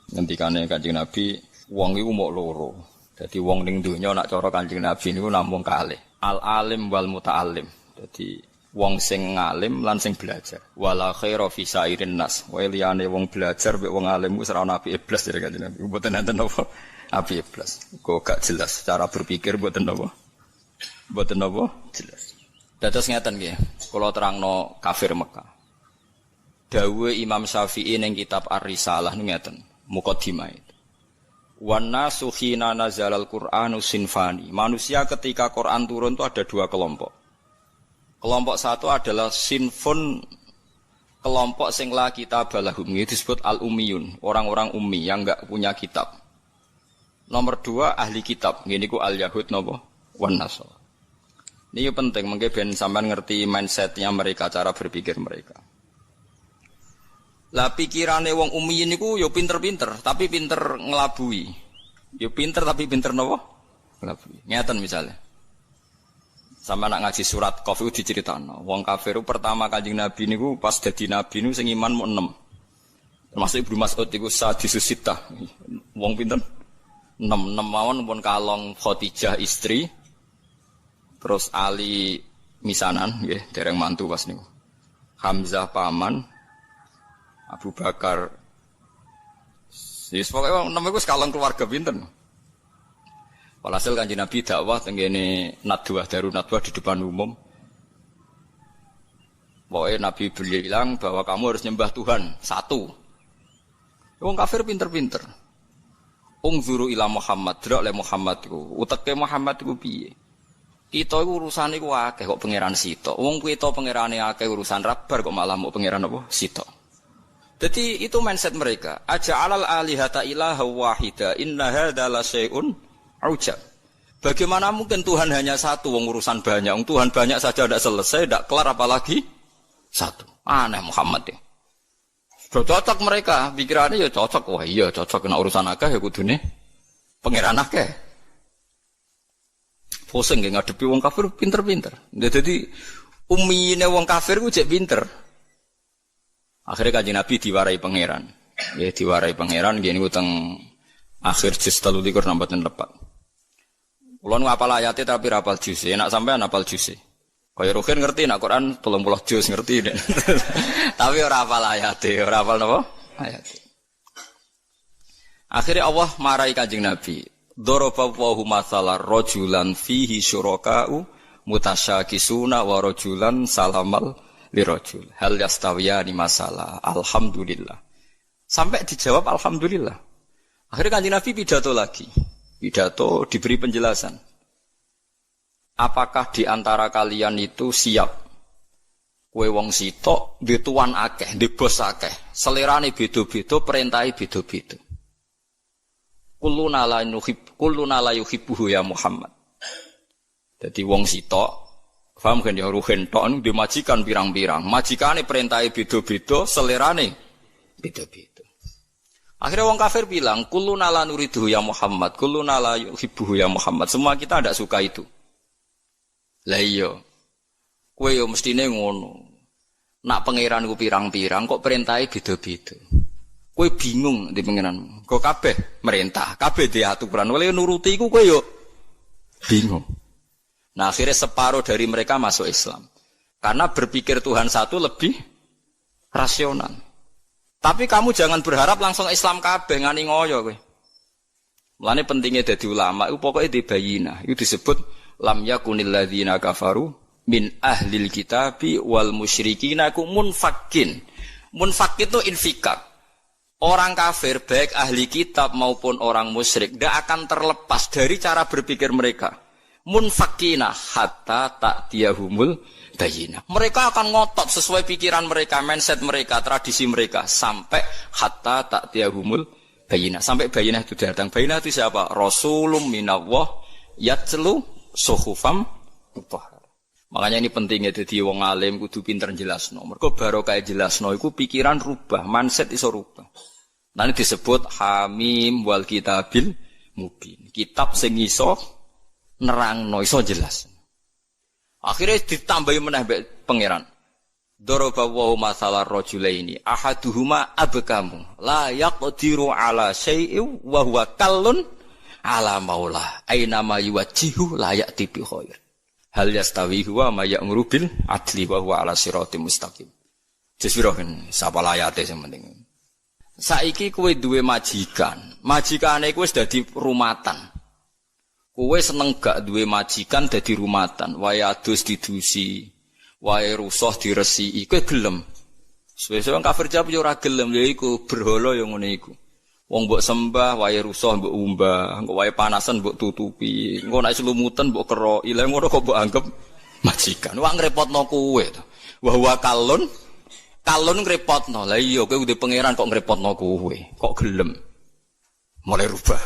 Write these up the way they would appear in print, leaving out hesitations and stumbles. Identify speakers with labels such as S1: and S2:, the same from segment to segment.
S1: Ngendikane Kanjeng Nabi, wong iku mok loro. Dadi wong ning donya nak cara Kanjeng Nabi niku namung kalih. Al alim wal muta'allim. Dadi wong sing ngalim lan sing belajar. Wala khaira fi sairin nas. Wae liyane wong belajar mek wong alim wis ora ana apike blas dari Kanjeng Nabi. Mboten enten apa apike blas. Kok gak jelas cara berpikir mboten apa. Mboten apa jelas. Dados ngeten nggih. Kula terangno kafir Mekah. Dawuh Imam Syafi'i ning kitab Ar-Risalah ngeten. Muqaddimah itu. Wan nasu khina nazalal Qur'anu sinfani. Manusia ketika Quran turun itu ada dua kelompok. Kelompok satu adalah sinfun, kelompok sing la kitab balahum, itu disebut al-ummiyun, orang-orang ummi yang enggak punya kitab. Nomor dua ahli kitab, ini ku al-yahud napa wan nasara. Ini penting mengke ben sampean ngerti mindsetnya mereka, cara berpikir mereka. Lah pikirane wong ummiyin niku ya pinter-pinter, tapi pinter ngelabui. Ya pinter tapi pinter napa? Ngelabui. Ngeten misalnya. Sama nak ngaji surat Qaf iku diceritakno. Wong kafir pertama Kanjeng Nabi niku pas dadi nabi niku sing iman mu 6. Termasuk Ibnu Mas'ud iku sadisus sitah. Wong pinten? 6 mawon pun kalong Khadijah istri. Terus Ali misanan nggih, dereng mantu pas niku. Hamzah paman, Abu Bakar. Yes, pokoknya namanya itu sekalang keluarga pinten. Walhasil Kanjeng Nabi dakwah tenggene nadwah darun nadwah di depan umum. Pokoknya Nabi bilang bahwa kamu harus nyembah Tuhan satu. Wong kafir pinter-pinter. Ungzuru ila Muhammad, drak le Muhammad iku. Uteke Muhammad iku piye? Kita iku urusane iku akeh kok pangeran sitok. Wong kita pangerane akeh urusan rabar kok malah mau pangeran apa? Sitok. Jadi itu mindset mereka. Aja'alal alihata ilaha wahida inna hadza la syai'un ujab. Bagaimana mungkin Tuhan hanya satu, wong urusan banyak. Wong Tuhan banyak saja tidak selesai, tidak kelar apalagi satu. Aneh Muhammad ya. Sudah cocok mereka, pikirannya ya cocok. Wah iya cocok kena urusan akeh ya kudune pangeran akeh. Pusing nggih ngadepi wong kafir pinter-pinter. Jadi ummine wong kafir ku jek pinter. Akhirnya Kanjeng Nabi diwarai pangeran. Ya diwarai pangeran gini utang akhir juz 33 nambahan lepat. Kula nu hafal ayate tapi ra hafal juz. Enak sampean hafal juz. Kaya Ruhin ngerti nek Quran 30 juz ngerti. Tapi ora hafal ayate, ora hafal napa? Ayate. Akhirnya Allah marahi Kanjeng Nabi. Daraba Allahu mathalan rajulan fihi syuraka'u mutasyakisuna wa rajulan salamal lirajul hal yastawiyani masalah alhamdulillah sampai dijawab alhamdulillah. Akhirnya Kanjeng Nabi pidato lagi, pidato diberi penjelasan apakah di antara kalian itu siap kowe wong sitok duwe tuan akeh duwe bos akeh selerane beda-beda perintahe beda-beda kulluna la yuhibbu ya Muhammad. Jadi wong sitok paham kan ya ruhen tok niku dimajikan pirang-pirang. Majikane perintahe beda-beda, selerane beda-beda. Akhirnya wong kafir bilang, kulluna la nuridu ya Muhammad, kulluna la yuhibbu ya Muhammad. Semua kita tidak suka itu. Lah iya. Kowe yo mestine ngono. Nak pangeran ku pirang-pirang kok perintahe beda-beda. Kowe bingung di pangeranmu. Kok kabeh merintah, kabeh diaturan. Oleh nuruti iku kowe yo bingung. Nah akhirnya separuh dari mereka masuk Islam. Karena berpikir Tuhan satu lebih rasional. Tapi kamu jangan berharap langsung Islam kabeh ngani ngoyo kowe. Mulane pentingnya dadi ulama itu pokoknya dibayina. Itu disebut lam yakunil ladzina kafaru min ahlil kitabi wal musyrikina ku munfakin. Munfak itu infikak. Orang kafir baik ahli kitab maupun orang musyrik tidak akan terlepas dari cara berpikir mereka. Munfakina hatta ta'tiyahumul bayyinah. Mereka akan ngotot sesuai pikiran mereka, mindset mereka, tradisi mereka sampai hatta ta'tiyahumul bayyinah. Sampai bayyinah itu datang. Bayyinah itu siapa? Rasulun minallah yatlu suhufam mutahhar. Makanya ini pentingnya jadi wong alim kudu pinter jelasno. Mergo barokah jelasno iku pikiran rubah, mindset iso rubah. Nanti disebut Hamim wal kitabil mubin. Kitab sing iso nerangno iso jelas. Akhirnya ditambahi meneh mbek pangeran. Daraba wa masalah rajulaini ahaduhuma abkamu la yaqdiru ala syai'in wa huwa kallun ala maula aina ma yuwajjihu la ya'ti bi khair hal yastawi huwa ma ya'muru bil adli wa huwa ala siratim mustaqim. Jesirohen sapa layate sing penting. Saiki kowe duwe majikan, majikane kowe wis dadi rumatan. Kowe seneng gak duwe majikan dadi rumatan, wae adus didusi, wae rusuh diresiki, kowe gelem. Suwe-suwe wong kafir jawab yo ora gelem, lha iku berhala yo ngene iku. Wong mbok sembah, wae rusuh mbok umbah, engko wae panasan mbok tutupi, engko nek selumutan mbok keroki, lha ngono kok mbok anggap majikan. Wong ngrepotno kowe to. Wa huwa kalun ngrepotno. Lah iya kowe udah pangeran kok ngrepotno kowe. Kok gelem. Mulai rubah.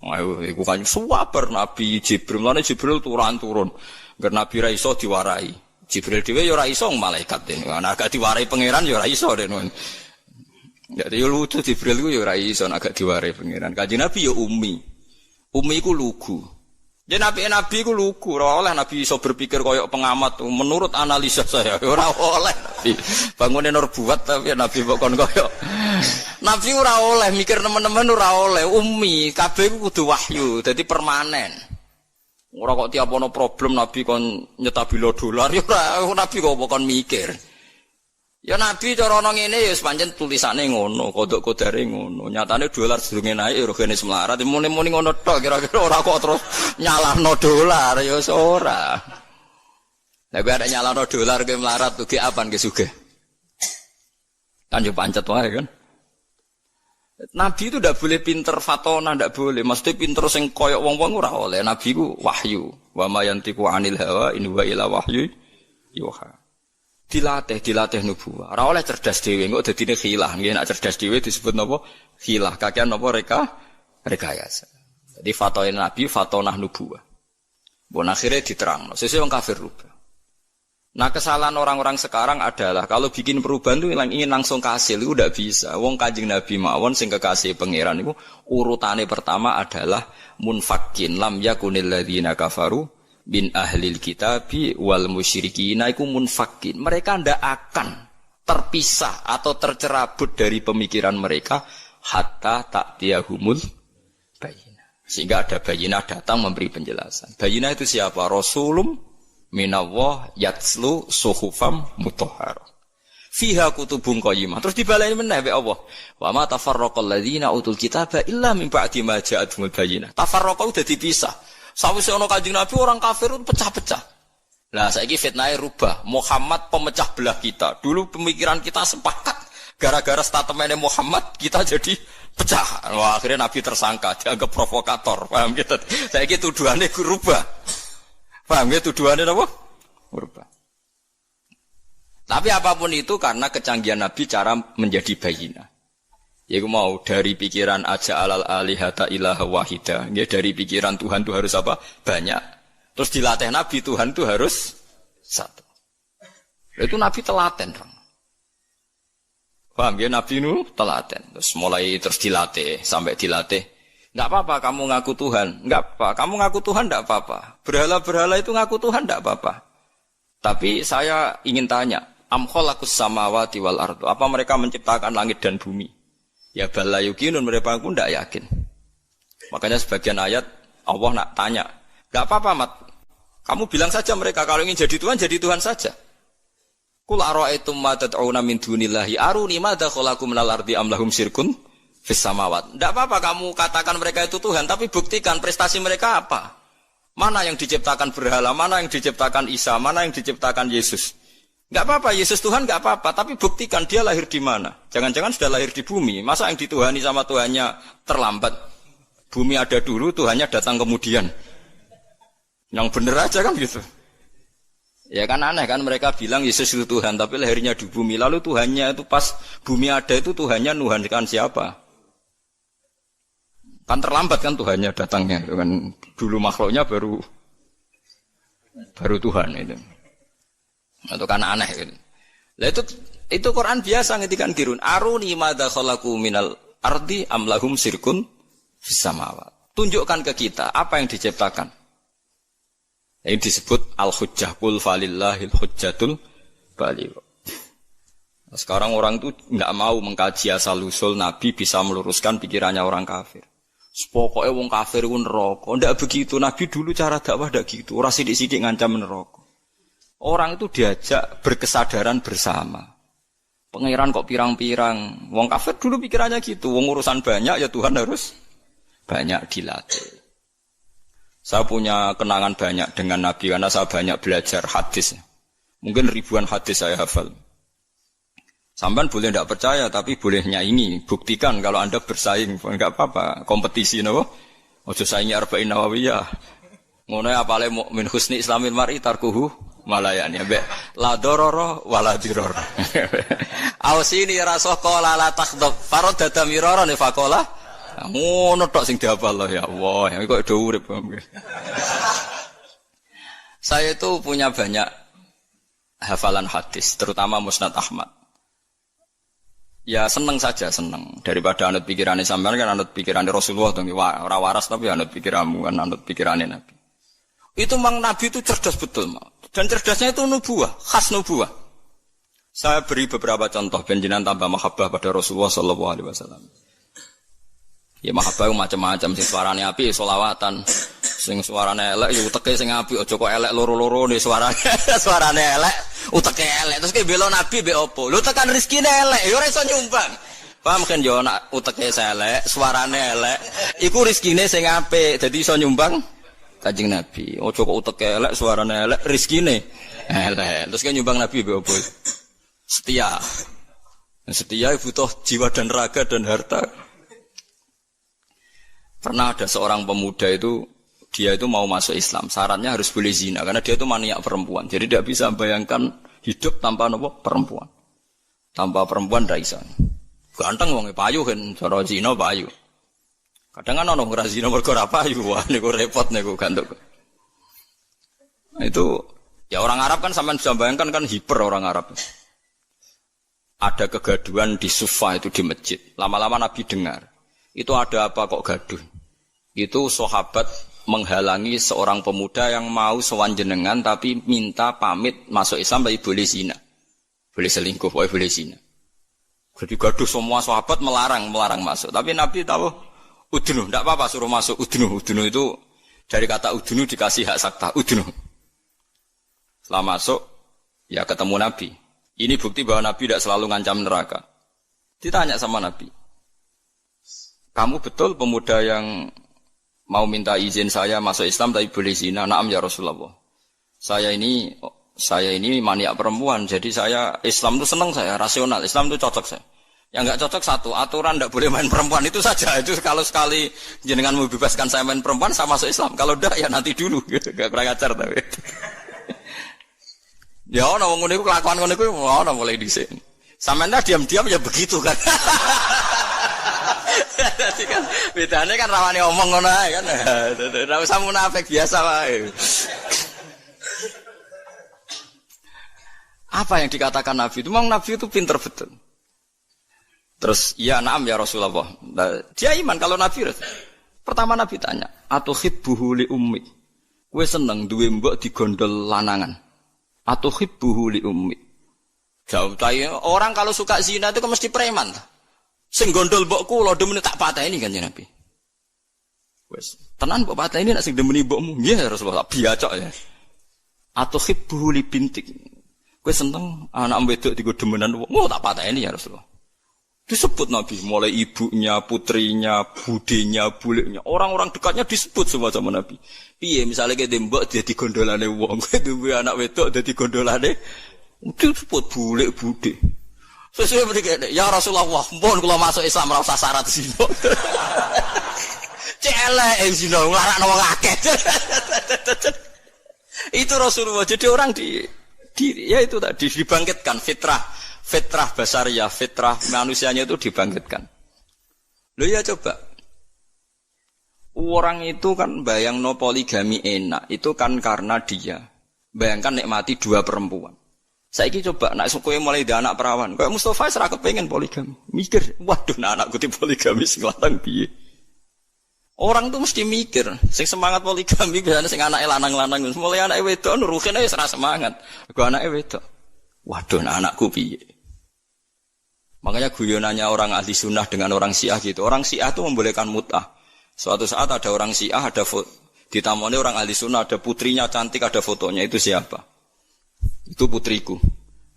S1: Ayo iku kan suwaper Nabi Jibril. Lan Jibril turun. Ngger Nabi ra iso diwarai. Jibril dhewe ya ora iso malaikat dene. Ana agak diwarai pangeran ya ora iso dene. Ya yo lucu Jibril ku ya ora iso agak diwarai pangeran. Kanjeng Nabi ya ummi. Ummi iku lugu. Ya nabi ku lugu, ora oleh nabi iso berpikir koyok pengamat. Menurut analisa saya ora oleh nabi. Bangune nur buat tapi nabi kok kon koyok. Nabi ora oleh mikir teman-teman ora oleh. Ummi, kabeh ku kudu wahyu, dadi permanen. Ora kok tiap ono problem nabi kon nyetabilo dolar ya ora nabi kok kon mikir. Ya nabi cara ana ngene ya pancen tulisane ngono, kodok-kodare ngono. Nyatane dolar sedurunge naik ya regane semlarat, muni-muni ngono tok kira-kira ora kok terus nyalahno dolar ya ora. Lah kowe ada nyalahno dolar ke melarat tuh ge apan ge sugih. Kan yo pancet wae kan. Nabi itu ndak boleh pinter fatona, ndak boleh. Mesti pinter sing koyok wong-wong ora oleh. Nabi ku wahyu. Wa ma yantiqu 'anil hawa in huwa illa wahyu yuha. Dilatih nubuwah. Ora oleh cerdas dhewe, engko dadine khilah. Nggih nek cerdas dhewe disebut napa? Khilah. Kakean napa rekayasa. Jadi fatwa Nabi fatonah nubuwah. Bon akhirnya diterangno. Sesuk wong kafir rubah. Nah kesalahan orang-orang sekarang adalah kalau bikin perubahan itu ingin langsung kasil itu tidak bisa. Wong Kanjeng Nabi mawon sing kekasih pangeran itu urutane pertama adalah munfakin lam yakunil ladzina kafaru bin ahlil kitabi wal musyrikin iku munfakin. Mereka ndak akan terpisah atau tercerabut dari pemikiran mereka hatta ta'tiyahumul bayyinah. Sehingga ada bayyinah datang memberi penjelasan. Bayyinah itu siapa? Rasulum minallah yatslu suhufam mutahharah. Fiha kutubun qayyimah. Terus dibaleni meneh mek Allah. Wa ma tafarraqal ladzina utul kitaba illa min ba'di ma ja'atuhumul bayyinah. Tafarraqa udah dipisah. Sawise ana Kanjeng Nabi orang kafir itu pecah-pecah. Lah saiki fitnahe rubah. Muhammad pemecah belah kita. Dulu pemikiran kita sepakat. Gara-gara statementnya Muhammad kita jadi pecah. Wah, akhirnya Nabi tersangka, dianggap provokator. Paham gitu? Saiki tuduhane rubah. Paham ya tuduhannya apa? Berubah. Tapi apapun itu karena kecanggihan Nabi cara menjadi bayina. Yaitu mau dari pikiran aja alal alihata ilaha wahida. Ya dari pikiran Tuhan itu harus apa? Banyak. Terus dilatih Nabi Tuhan itu harus satu. Itu Nabi telaten. Paham ya Nabi itu telaten. Terus mulai terus dilatih sampai dilatih. Enggak apa-apa kamu ngaku Tuhan. Enggak apa. Kamu ngaku Tuhan enggak apa-apa. Berhala-berhala itu ngaku Tuhan enggak apa-apa. Tapi saya ingin tanya, am khalaqus samawati wal ardu. Apa mereka menciptakan langit dan bumi? Ya bala yuqinun, mereka pun enggak yakin. Makanya sebagian ayat Allah nak tanya, enggak apa-apa Mat. Kamu bilang saja mereka kalau ingin jadi Tuhan saja. Qul ara'aytum ma tad'una min dunillahi aruni madza khalaqu minal ardi am lahum syirkun fis samawat. Tidak apa-apa kamu katakan mereka itu Tuhan, tapi buktikan prestasi mereka apa. Mana yang diciptakan berhala, mana yang diciptakan Isa, mana yang diciptakan Yesus. Tidak apa-apa, Yesus Tuhan tidak apa-apa, tapi buktikan dia lahir di mana. Jangan-jangan sudah lahir di bumi. Masa yang dituhani sama Tuhannya terlambat. Bumi ada dulu, Tuhannya datang kemudian. Yang benar aja kan gitu. Ya kan aneh kan mereka bilang Yesus itu Tuhan, tapi lahirnya di bumi. Lalu Tuhannya itu pas bumi ada itu Tuhannya nuhankan siapa? Kan terlambat kan Tuhannya datangnya, kan dulu makhluknya baru Tuhan itu. Itu kan aneh gitu. Lah itu Quran biasa ngetikan kirun. Aruni madza khalaqu minal ardi am lahum sirkun fis samawat. Tunjukkan ke kita apa yang diciptakan. Ini disebut al-hujjah qul falillahil hujjatul baligh. Sekarang orang itu nggak mau mengkaji asal-usul Nabi bisa meluruskan pikirannya orang kafir. Pokoknya wong kafir itu neraka. Ndak begitu. Nabi dulu cara dakwah ndak gitu. Ora sithik-sithik ngancam neraka. Orang itu diajak berkesadaran bersama. Pangeran kok pirang-pirang. Wong kafir dulu pikirannya gitu. Wong urusan banyak ya Tuhan harus banyak dilatih. Saya punya kenangan banyak dengan Nabi karena saya banyak belajar hadis. Mungkin ribuan hadis saya hafal. Sampean boleh tidak percaya, tapi boleh nyaingi. Buktikan kalau Anda bersaing, enggak apa-apa. Kompetisi, no? Ojo saingi arba'in nawawiyah. Ngono apale mukmin husni islamil mar'i tarkuhu malayani. Mbek la dororo wala diror. Ausini rasoh qala la takhdab. Farad dadamirara ne faqala. Ngono tok sing dihafal ya Allah. Ya kok do urip. Saya itu punya banyak hafalan hadis, terutama Musnad Ahmad. Ya seneng saja, seneng. Daripada anut pikirannya sampean kan anut pikirannya Rasulullah dong. Ora waras tapi anut pikiranmu kan anut pikirannya Nabi. Itu memang Nabi itu cerdas betul, dan cerdasnya itu nubuah, khas nubuah. Saya beri beberapa contoh benjinan tambah mahabbah pada Rasulullah sallallahu alaihi wasallam. Ya mahabbah macam-macam, sing suarane api selawatan, sing suarane elek ya uteke sing apik, aja kok elek loro-loro ne suarane elek. Uteke elek terus ke belo Nabi mbek opo? Lho tekan rezekine elek, ya ora iso nyumbang. Paham kan yo nak uteke elek, suarane elek, iku rezekine sing apik, dadi iso nyumbang Kanjeng Nabi. Ojo kok uteke elek, suarane elek, rezekine elek. Terus ke nyumbang Nabi mbek opo? Setia. Setia butuh jiwa dan raga dan harta. Pernah ada seorang pemuda itu dia itu mau masuk Islam, syaratnya harus boleh zina karena dia itu maniak perempuan. Jadi tidak bisa bayangkan hidup tanpa apa perempuan. Tanpa perempuan ndak bisa. Ganteng wong payu kan cara zina payu. Kadang kan ono ora zina mergo ora payu, wah niku repot niku gantuk. Itu ya orang Arab kan sampean bisa bayangkan kan hiper orang Arab. Ada kegaduhan di Sufa itu di masjid. Lama-lama Nabi dengar. Itu ada apa kok gaduh? Itu sahabat menghalangi seorang pemuda yang mau sowan jenengan tapi minta pamit masuk Islam tapi boleh zina. Boleh selingkuh, boleh zina. Jadi gaduh semua sahabat melarang masuk. Tapi Nabi tahu udnu, tidak apa-apa suruh masuk udnu. Udnu itu dari kata udnu dikasih hak sakta, udnu. Setelah masuk ya ketemu Nabi. Ini bukti bahwa Nabi tidak selalu ngancam neraka. Ditanya sama Nabi. Kamu betul pemuda yang mau minta izin saya masuk Islam tapi boleh zina? Naam ya Rasulullah. Saya ini maniak perempuan, jadi saya Islam itu senang saya, rasional. Islam itu cocok saya. Yang enggak cocok satu, aturan tidak boleh main perempuan itu saja. Itu kalau sekali jenengan membebaskan saya main perempuan, saya masuk Islam. Kalau tidak ya nanti dulu. Enggak kurang ajar tapi. Ya ana wong ngene iku kelakuan ngono iku ana mulai dhisik. Sampeyan diam-diam ya begitu kan. Jadi kan bedane kan rawane omong ngono ae kan. Ora usah munafik biasa wae. Apa yang dikatakan Nabi itu? Memang Nabi itu pinter betul. Terus, ya naam ya Rasulullah. Dia iman kalau Nabi. Pertama Nabi tanya, atuhibbuhu li ummi. Kowe seneng duwe mbok digondol lanangan. Atuhibbuhu li ummi. Jauh orang kalau suka zina itu kan mesti preman. Sing gondol mbokku lho demene tak pateni kan Nabi. Wes, tenan mbok pateni nek sing demeni mbokmu. Nggih Rasulullah biacok ya. Atuhibbuhu li bintik. Kowe seneng anak wedok digo demenan wong. Oh tak pateni ya Rasulullah. Disebut Nabi, mulai ibunya, putrinya, budenya, buleknya. Orang-orang dekatnya disebut semua sama Nabi. Piye misalnya kayak tembok jadi gondolane wong, duwe anak wedok jadi gondolane disebut bulek bude. Sesuai begini, ya Rasulullah, mohon kalau masuk Islam ora usah syarat zina. Celek zina nglarakno wong akeh. Itu Rasulullah. Jadi orang ya itu tadi dibangkitkan fitrah basariyah, fitrah manusianya itu dibangkitkan. Loh ya coba. Orang itu kan bayangno poligami enak, itu kan karena dia bayangkan nikmati dua perempuan. Saiki coba nak sukuwe mulai dia anak perawan. Kayak Mustafa ora kepengin poligami. Mikir, waduh nah anakku di poligami sing lanang piye. Orang tuh mesti mikir, sing semangat poligami biasanya sing anake lanang-lanang, mulai anake wedok nuruhine wis ora semangat. Go anake wedok. Waduh nah anakku piye. Makanya guyonannya orang ahli sunnah dengan orang Syiah gitu. Orang Syiah itu membolehkan mut'ah. Suatu saat ada orang Syiah, ada ditamoni orang ahli sunnah, ada putrinya cantik, ada fotonya. Itu siapa? Itu putriku.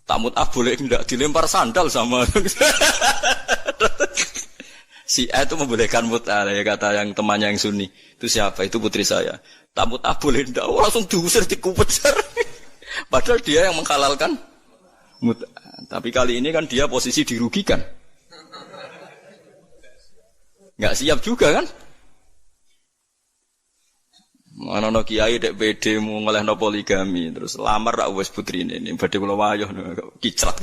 S1: Tak mut'ah boleh enggak dilempar sandal sama. Syiah itu membolehkan mut'ah, ya kata yang temannya yang Sunni. Itu siapa? Itu putri saya. Tak mut'ah boleh enggak? Oh, langsung diusir, dikupecer. Padahal dia yang menghalalkan mut'ah. Tapi kali ini kan dia posisi dirugikan. Enggak siap juga kan? Mana no kiai dek PD mau ngelehno poligami terus lamar rak wis putrine ini badhe kula wayah kicrat.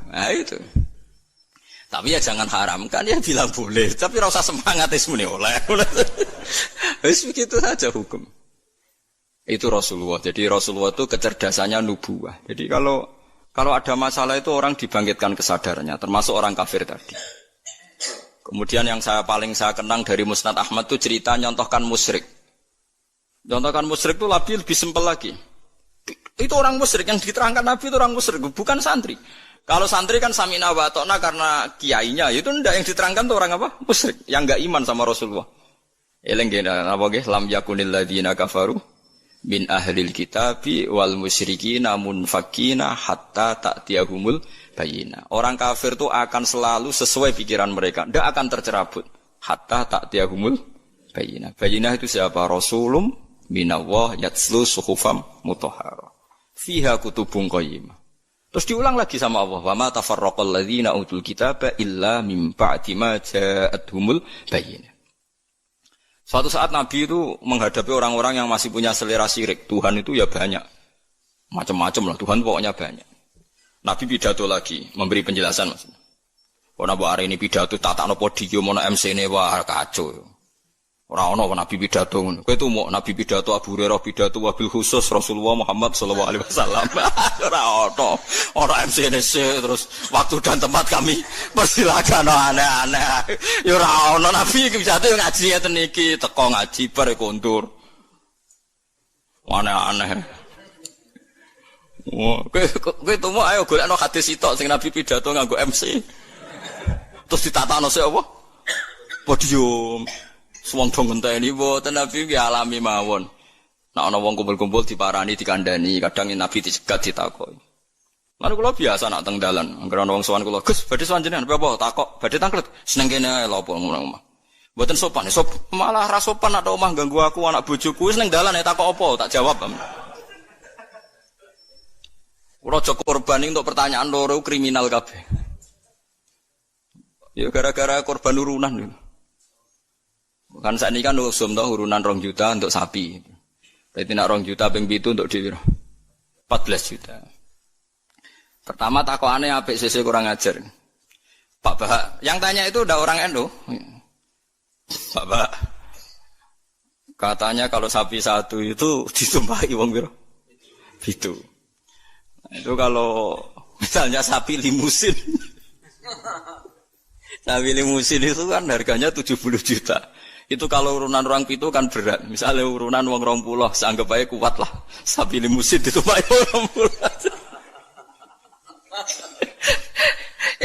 S1: Nah itu. Tapi ya jangan haramkan ya bilang boleh, tapi ora usah semangat wis muni oleh. Wis begitu saja hukum. Itu Rasulullah. Jadi Rasulullah itu kecerdasannya nubuwah. Jadi kalau ada masalah itu orang dibangkitkan kesadarannya, termasuk orang kafir tadi. Kemudian yang paling saya kenang dari Musnad Ahmad itu cerita nyontohkan musyrik. Nyontohkan musyrik itu lebih simpel lagi. Itu orang musyrik yang diterangkan Nabi itu orang musyrik, bukan santri. Kalau santri kan samina wa ta'na karena kiainya, itu ndak yang diterangkan itu orang apa? Musyrik, yang enggak iman sama Rasulullah. Eling apa nggih lam yakunil ladzina kafaru min ahlil kitabi wal musyrikina munfakina hatta ta'tiyahumul bayina. Orang kafir itu akan selalu sesuai pikiran mereka, tidak akan tercerabut hatta ta'tiyahumul bayina. Bayina itu siapa? Rasulum minallah yatslu suhufam mutahhara fiha kutubun qayyimah. Terus diulang lagi sama Allah, wa ma tafarraqal ladzina utul kitaba illa mim ba'di ma ja'atuhumul bayina. Suatu saat Nabi itu menghadapi orang-orang yang masih punya selera syirik. Tuhan itu ya banyak. Macam-macam lah. Tuhan pokoknya banyak. Nabi pidato lagi. Memberi penjelasan maksudnya. Kalau hari ini pidato tatakno podium, ono MC ini, wah kacau. Orang-orang Nabi pidato. Kau itu mau Nabi pidato, Abu Hurairah pidato, wabil khusus Rasulullah Muhammad SAW. Orang MC ini terus waktu dan tempat kami persilakan aneh-aneh. Ya orang Nabi pidato ngaji ya teniki, teko ngaji bare kontur. Aneh-aneh. Wah, kowe itu mau ayo golekno hadis sitok sing Nabi pidato nganggo MC. Terus ditatakno sik apa? Podium. Wong dong ngenteni mboten Nabi ki alami mawon. Nek ana wong kumpul-kumpul diparani dikandani, kadang Nabi dicegat ditakoki. Lan kula biasa nak teng dalan, anggere ana wong sowan kula, "Gus, badhe sowan jenengan apa takok, badhe tanglet." Seneng kene ae lho apa ngono omah. Mboten sopan, malah ra sopan nek omah ganggu aku anak bojoku wis ning dalan ae takok apa, tak jawab. Kula aja korban untuk pertanyaan loro kriminal kabeh. Ya gara-gara korban urunan lho. Kan saat ini kan usum toh urunan 2 juta untuk sapi. Berarti nak 2 juta ping 7 untuk dhewe 14 juta. Pertama takokane apik sese kurang ajar. Pak Bahak, yang tanya itu udah orang NU. Pak Bahak. Katanya kalau sapi satu itu ditumpahi wong piro? 7. Itu kalau misalnya sapi limusin. Sapi limusin itu kan harganya 70 juta. Itu kalau urunan orang pitu kan berat. Misalnya urunan wong 20, seanggap aja kuat lah. Sapi limusin ditumpahi wong 20.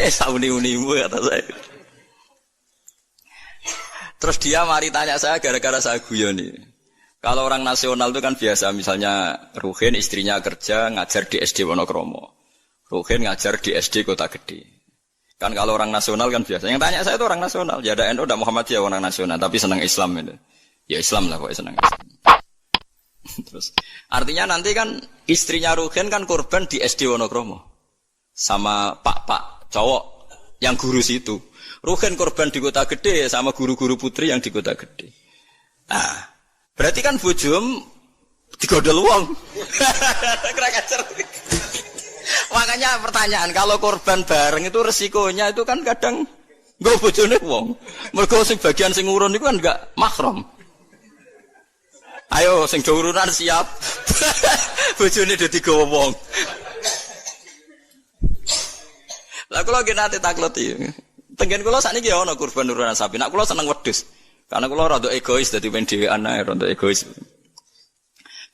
S1: Sauni-unimu kata saya. Terus dia mari tanya saya gara-gara saya guyoni. Kalau orang nasional itu kan biasa, misalnya Ruhin istrinya kerja ngajar di SD Wonokromo. Ruhin ngajar di SD Kota Gede. Kan kalau orang nasional kan biasa. Yang tanya saya itu orang nasional. Ya ada NU, ada Muhammadiyah orang nasional, tapi senang Islam itu. Ya Islam lah kok senang Islam. Terus artinya nanti kan istrinya Ruhin kan korban di SD Wonokromo. Sama pak cowok yang guru situ. Ruhin korban di Kota Gede sama guru-guru putri yang di Kota Gede. Nah, berarti kan bojom digodol wong. Makanya pertanyaan, kalau korban bareng itu resikonya itu kan kadang nggo bojone wong. Mergo sing bagian sing urun iku kan enggak mahram. Ayo sing do urunan siap. Bojone dadi gawa wong. Lah kula nggih nate takleti. Tenggen kula sakniki ya ana korban urunan sapi. Nek kula seneng wedhus. Karena kula rada egois dadi men dhewean ae rada egois.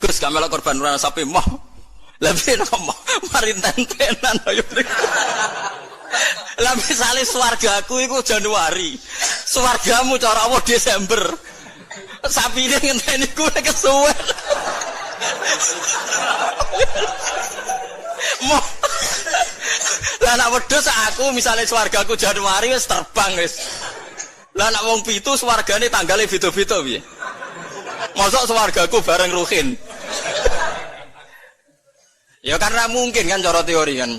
S1: Gus kamela korban urunan sapi mah. Lah piye kok mari tentenan ayo. Lah misale swargaku iku Januari. Swargamu cara apa Desember. Sapine ngenteni ku nek kesuwen. Lah nek wedhus aku misale swargaku Januari wis terbang wis. Lah nek wong pitu swargane tanggale beda-beda piye? Mosok swargaku bareng Ruhin. Ya karena mungkin kan cara teori kan.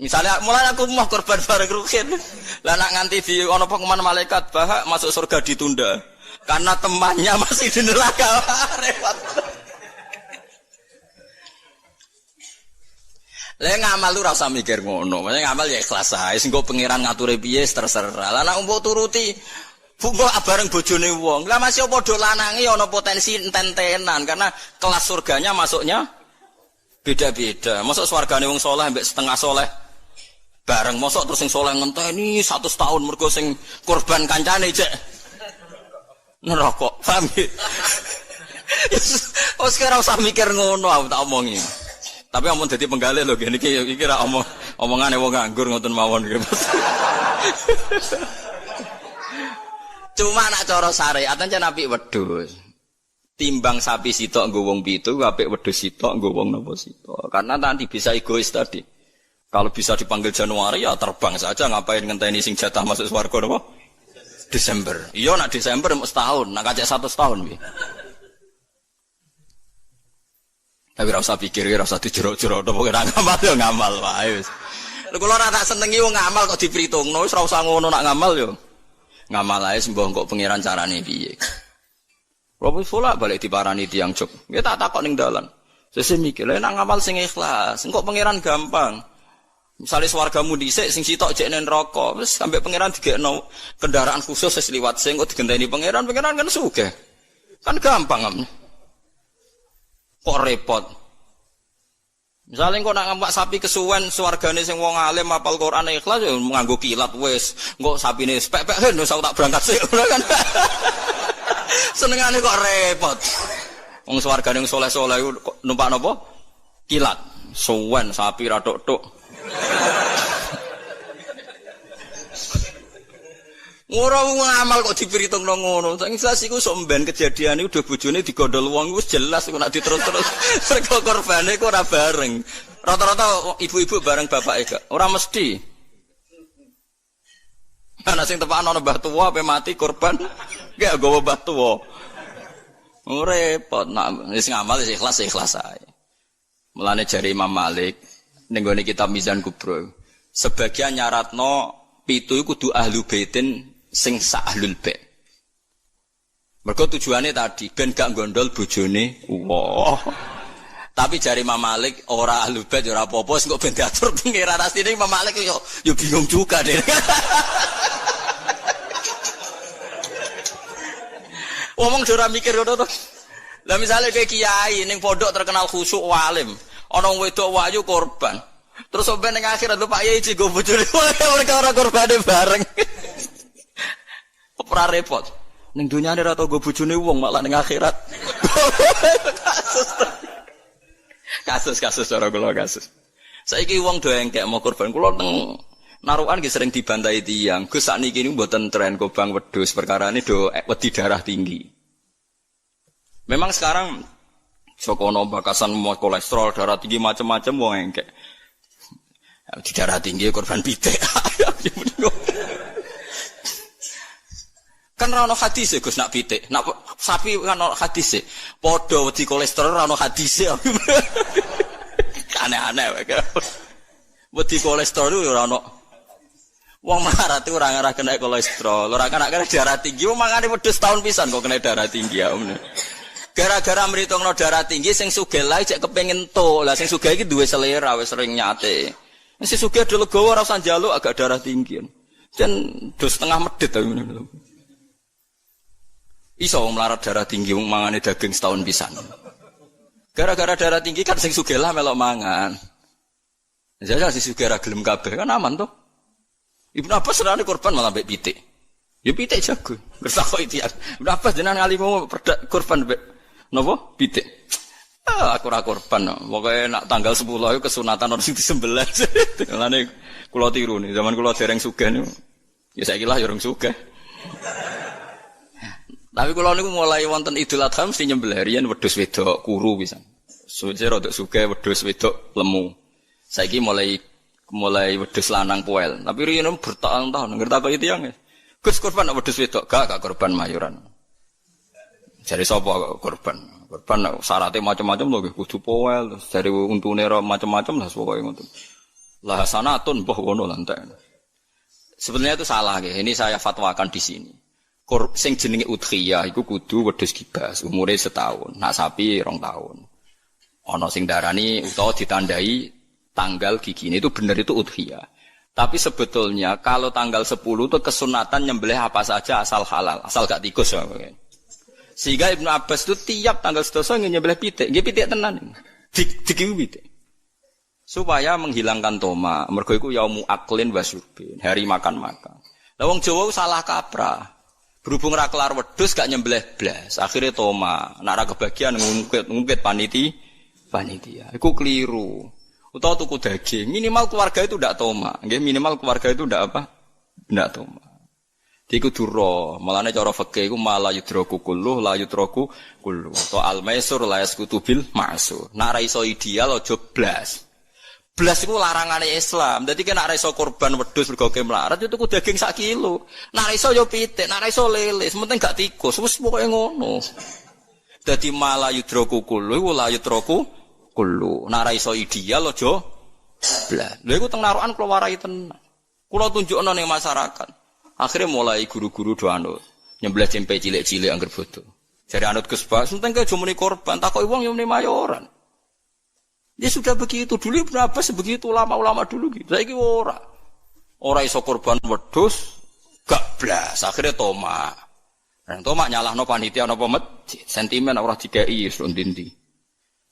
S1: Misalnya mulai aku mau korban bareng Ruhin. Lah nak nganti di ana pengumuman malaikat bahak masuk surga ditunda. Karena temannya masih di neraka. Repot. Lah ngamal lu ora usah mikir ngono. Maksudnya ngamal ya ikhlas ae. Sing go pangeran ngature piye terserah. Lah nek mbok turuti bungo bareng bojone wong. Lah masih padha lanange ana potensi enten-entenan karena kelas surganya masuknya beda-beda. Mosok swargane wong saleh mbek setengah saleh bareng. Mosok terus sing saleh ngenteni 100 tahun mergo sing korban kancane cek neraka. Paham ya? Wes ora usah mikir ngono aku tak omongi. Tapi omong dadi penggalih lho iki ra omongane wong nganggur ngoten mawon iki. Cuma nak cara syariat ancen apik wedhus. Timbang sapi sitok nggo wong pitu, apik wedhus sitok nggo wong napa sitok. Karena nanti bisa egois tadi. Kalau bisa dipanggil Januari ya terbang saja, ngapain ngenteni sing jatah masuk swarga napa? Desember. Iya nak Desember mesti setahun, nak kacek 100 tahun piye. Tapi ora usah pikir, ora usah dijero-jero apa kira ngamal ya ngamal wae wis. Lha kula ora tak senengi wong ngamal kok diperhitungno, wis ora usah ngono nak ngamal yo. Ngamal ae sembah kok pangeran carane piye. Robo fulah balik diparani tiyang jog. Nggih tak takok ning dalan. Sesuk mikir, lha nak ngamal sing ikhlas, engko pangeran gampang. Misale swargamu dhisik sing sitok jek ning neraka, wis sampe pangeran digekno kendaraan khusus wis liwat sing kok digenteni pangeran kan sugih. Kan gampang. Kok repot. Misalnya kok nak ngampak sapi kesuwen swargane sing wong alim hafal Quran ikhlas ya nganggo kilat wis. Engko sapine pek-peken wis tak berangkat sik kan. Senengane kok repot. Wong swargane saleh-saleh kok numpak napa? Kilat. Suwen sapi ra tok-tok. Ora ngamal kok diperhitungno ngono. Sing jelas iku sok mben kejadian iku udah bojone digondol wong wis jelas kok nek diterus-terus mergo korbane kok ora bareng. Rata-rata ibu-ibu bareng bapake gak. Ora mesti. Ana sing tepakno mbah tuwa ape mati korban gak gowo mbah tuwa. Repot nak wis ngamal wis ikhlas ae. Mulane jare Imam Malik ning gone kitab Mizan Kubro. Sebagian nyaratno pitu iku kudu ahlu baitin sing sak ahlul bait. Mergo tujuane tadi ben gak gondol bojone wong. Tapi jari Imam Malik ora ahlul bait ora apa-apa sing kok ben diatur pengiran asline Imam Malik yo bingung juga deh. Ngomong ora mikir ngono to. Lah misale kowe kiai ning pondok terkenal khusyuk alim, ana wedok wayu korban. Terus sampai ning akhirat lho Pak Yai go bojone mereka ora korbane bareng. Ora repot. Ning dunyane ora tau go bojone wong malah ning akhirat. Kasus cara kula kasus. Saiki wong do engkek mau korban kula teng narukan nggih sering dibantai tiyang. Gus sakniki niku mboten tren kobang wedhus perkarane do wedi darah tinggi. Memang sekarang sokono bakasan mau kolesterol darah tinggi macam-macam wong engkek. Di darah tinggi korban pitik. Kan ra ono hadis Gus nak pitik. Nak sapi kan ono hadis. Padha wedi kolesterol ra ono hadis. Aneh-aneh wae. Wedi kolesterol ora ono. Wong melarat itu ora ngarah kena kolesterol, ora kena darah tinggi. Wong mangane wedhus tahun pisan kok kena darah tinggi ya. Gara-gara mritungno darah tinggi sing sugih lae cek kepengin to. Lah sing sugih iki duwe selera wis sering nyate. Sing sugih do legowo ora usah njaluk agak darah tinggi. Jan do setengah medhit ta ngono. Iso wong melarat darah tinggi wong mangane daging setahun pisan. Gara-gara darah tinggi kan sing sugih lah melok mangan. Jajal sing sugih ra gelem kabeh kan aman to. Ibnu Abbas serane korban malah mbek pitik. Ya pitik jago. Ngertakok iki. Ibnu Abbas jenengan ngalimu korban mbek napa? Pitik. Aku ora korban. Pokoke nak tanggal 10 iku kesunatan orang sing disembelih. Lane kula tiru nih, zaman kula dereng sugih niku. Ya saiki lah ya urung sugih. Tapi kula niku mulai wonten Idul Adha mesti nyembelih riyen wedhus wedok kuru pisan. Suwe rodok sugih wedhus wedok lemu. Saiki mulai wedhus lanang poel. Tapi riyen bertahun-tahun ngerti kok tiyang. Gus korban wedhus wedok, gak korban mayuran. Jare sapa korban? Korban syaratnya macam-macam lho nggih kudu poel, jare untune macam-macam lah pokoke ngoten. Lah sanatun mbah ngono lantek. Sebenarnya itu salah nggih. Ini saya fatwakan di sini. Sing jenenge udhiyah iku kudu wedhus kibas, umure setahun. Nak sapi 2 tahun. Ana sing darani utawa ditandai tanggal gigine itu benar itu udhiyah. Tapi sebetulnya kalau tanggal 10 itu kesunatan nyembelih apa saja asal halal, asal gak tikus ya. Sehingga Ibnu Abbas itu tiap tanggal 11 nyembelih pitik, nggih pitik tenan. Dikiwi pitik. Supaya menghilangkan toma, mergo iku yaumu aklin wa syurbin, hari makan-makan. Lah wong Jawa salah kaprah. Berhubung ra kelar wedhus gak nyembelih blas, akhire toma, nek ra kebagian ngungkit panitia. Iku keliru. Utawa tuku daging, minimal keluarga itu ndak toma. Nggih, minimal keluarga itu ndak apa? Ndak toma. Iku duro, malane cara fikih iku mala yudraku kullu la yudraku kullu. To al-maisur la yasqutu bil ma'sur. Nek ra iso ideal aja blas. Blas iku larangane Islam. Dadi nek ra iso korban wedhus mergo melarat itu tuku daging 1 kilo. Nek ra iso yo pitik, nek ra iso lele, sementing gak tikus, wis pokoke ngono. Dadi mala yudraku kullu iku la yudraku kullu. Nek ra iso ideal aja blas. Lha iku teng narokan kula warai tenan. Kula tunjukno ning masyarakat. Akhirnya mulai guru-guru do anut nyembelih tempe cilik-cilik angger bodo. Jare anut Gus Bas, enteng ke jumuni korban, takoki wong yo muni mayoran. Ya sudah begitu dulu Ibnu Abbas begitu ulama-ulama dulu gitu. Saiki ora. Ora iso korban wedhus gak blas, akhirnya toma. Nang toma nyalahno panitia napa masjid, sentimen ora dikeki wis ndi.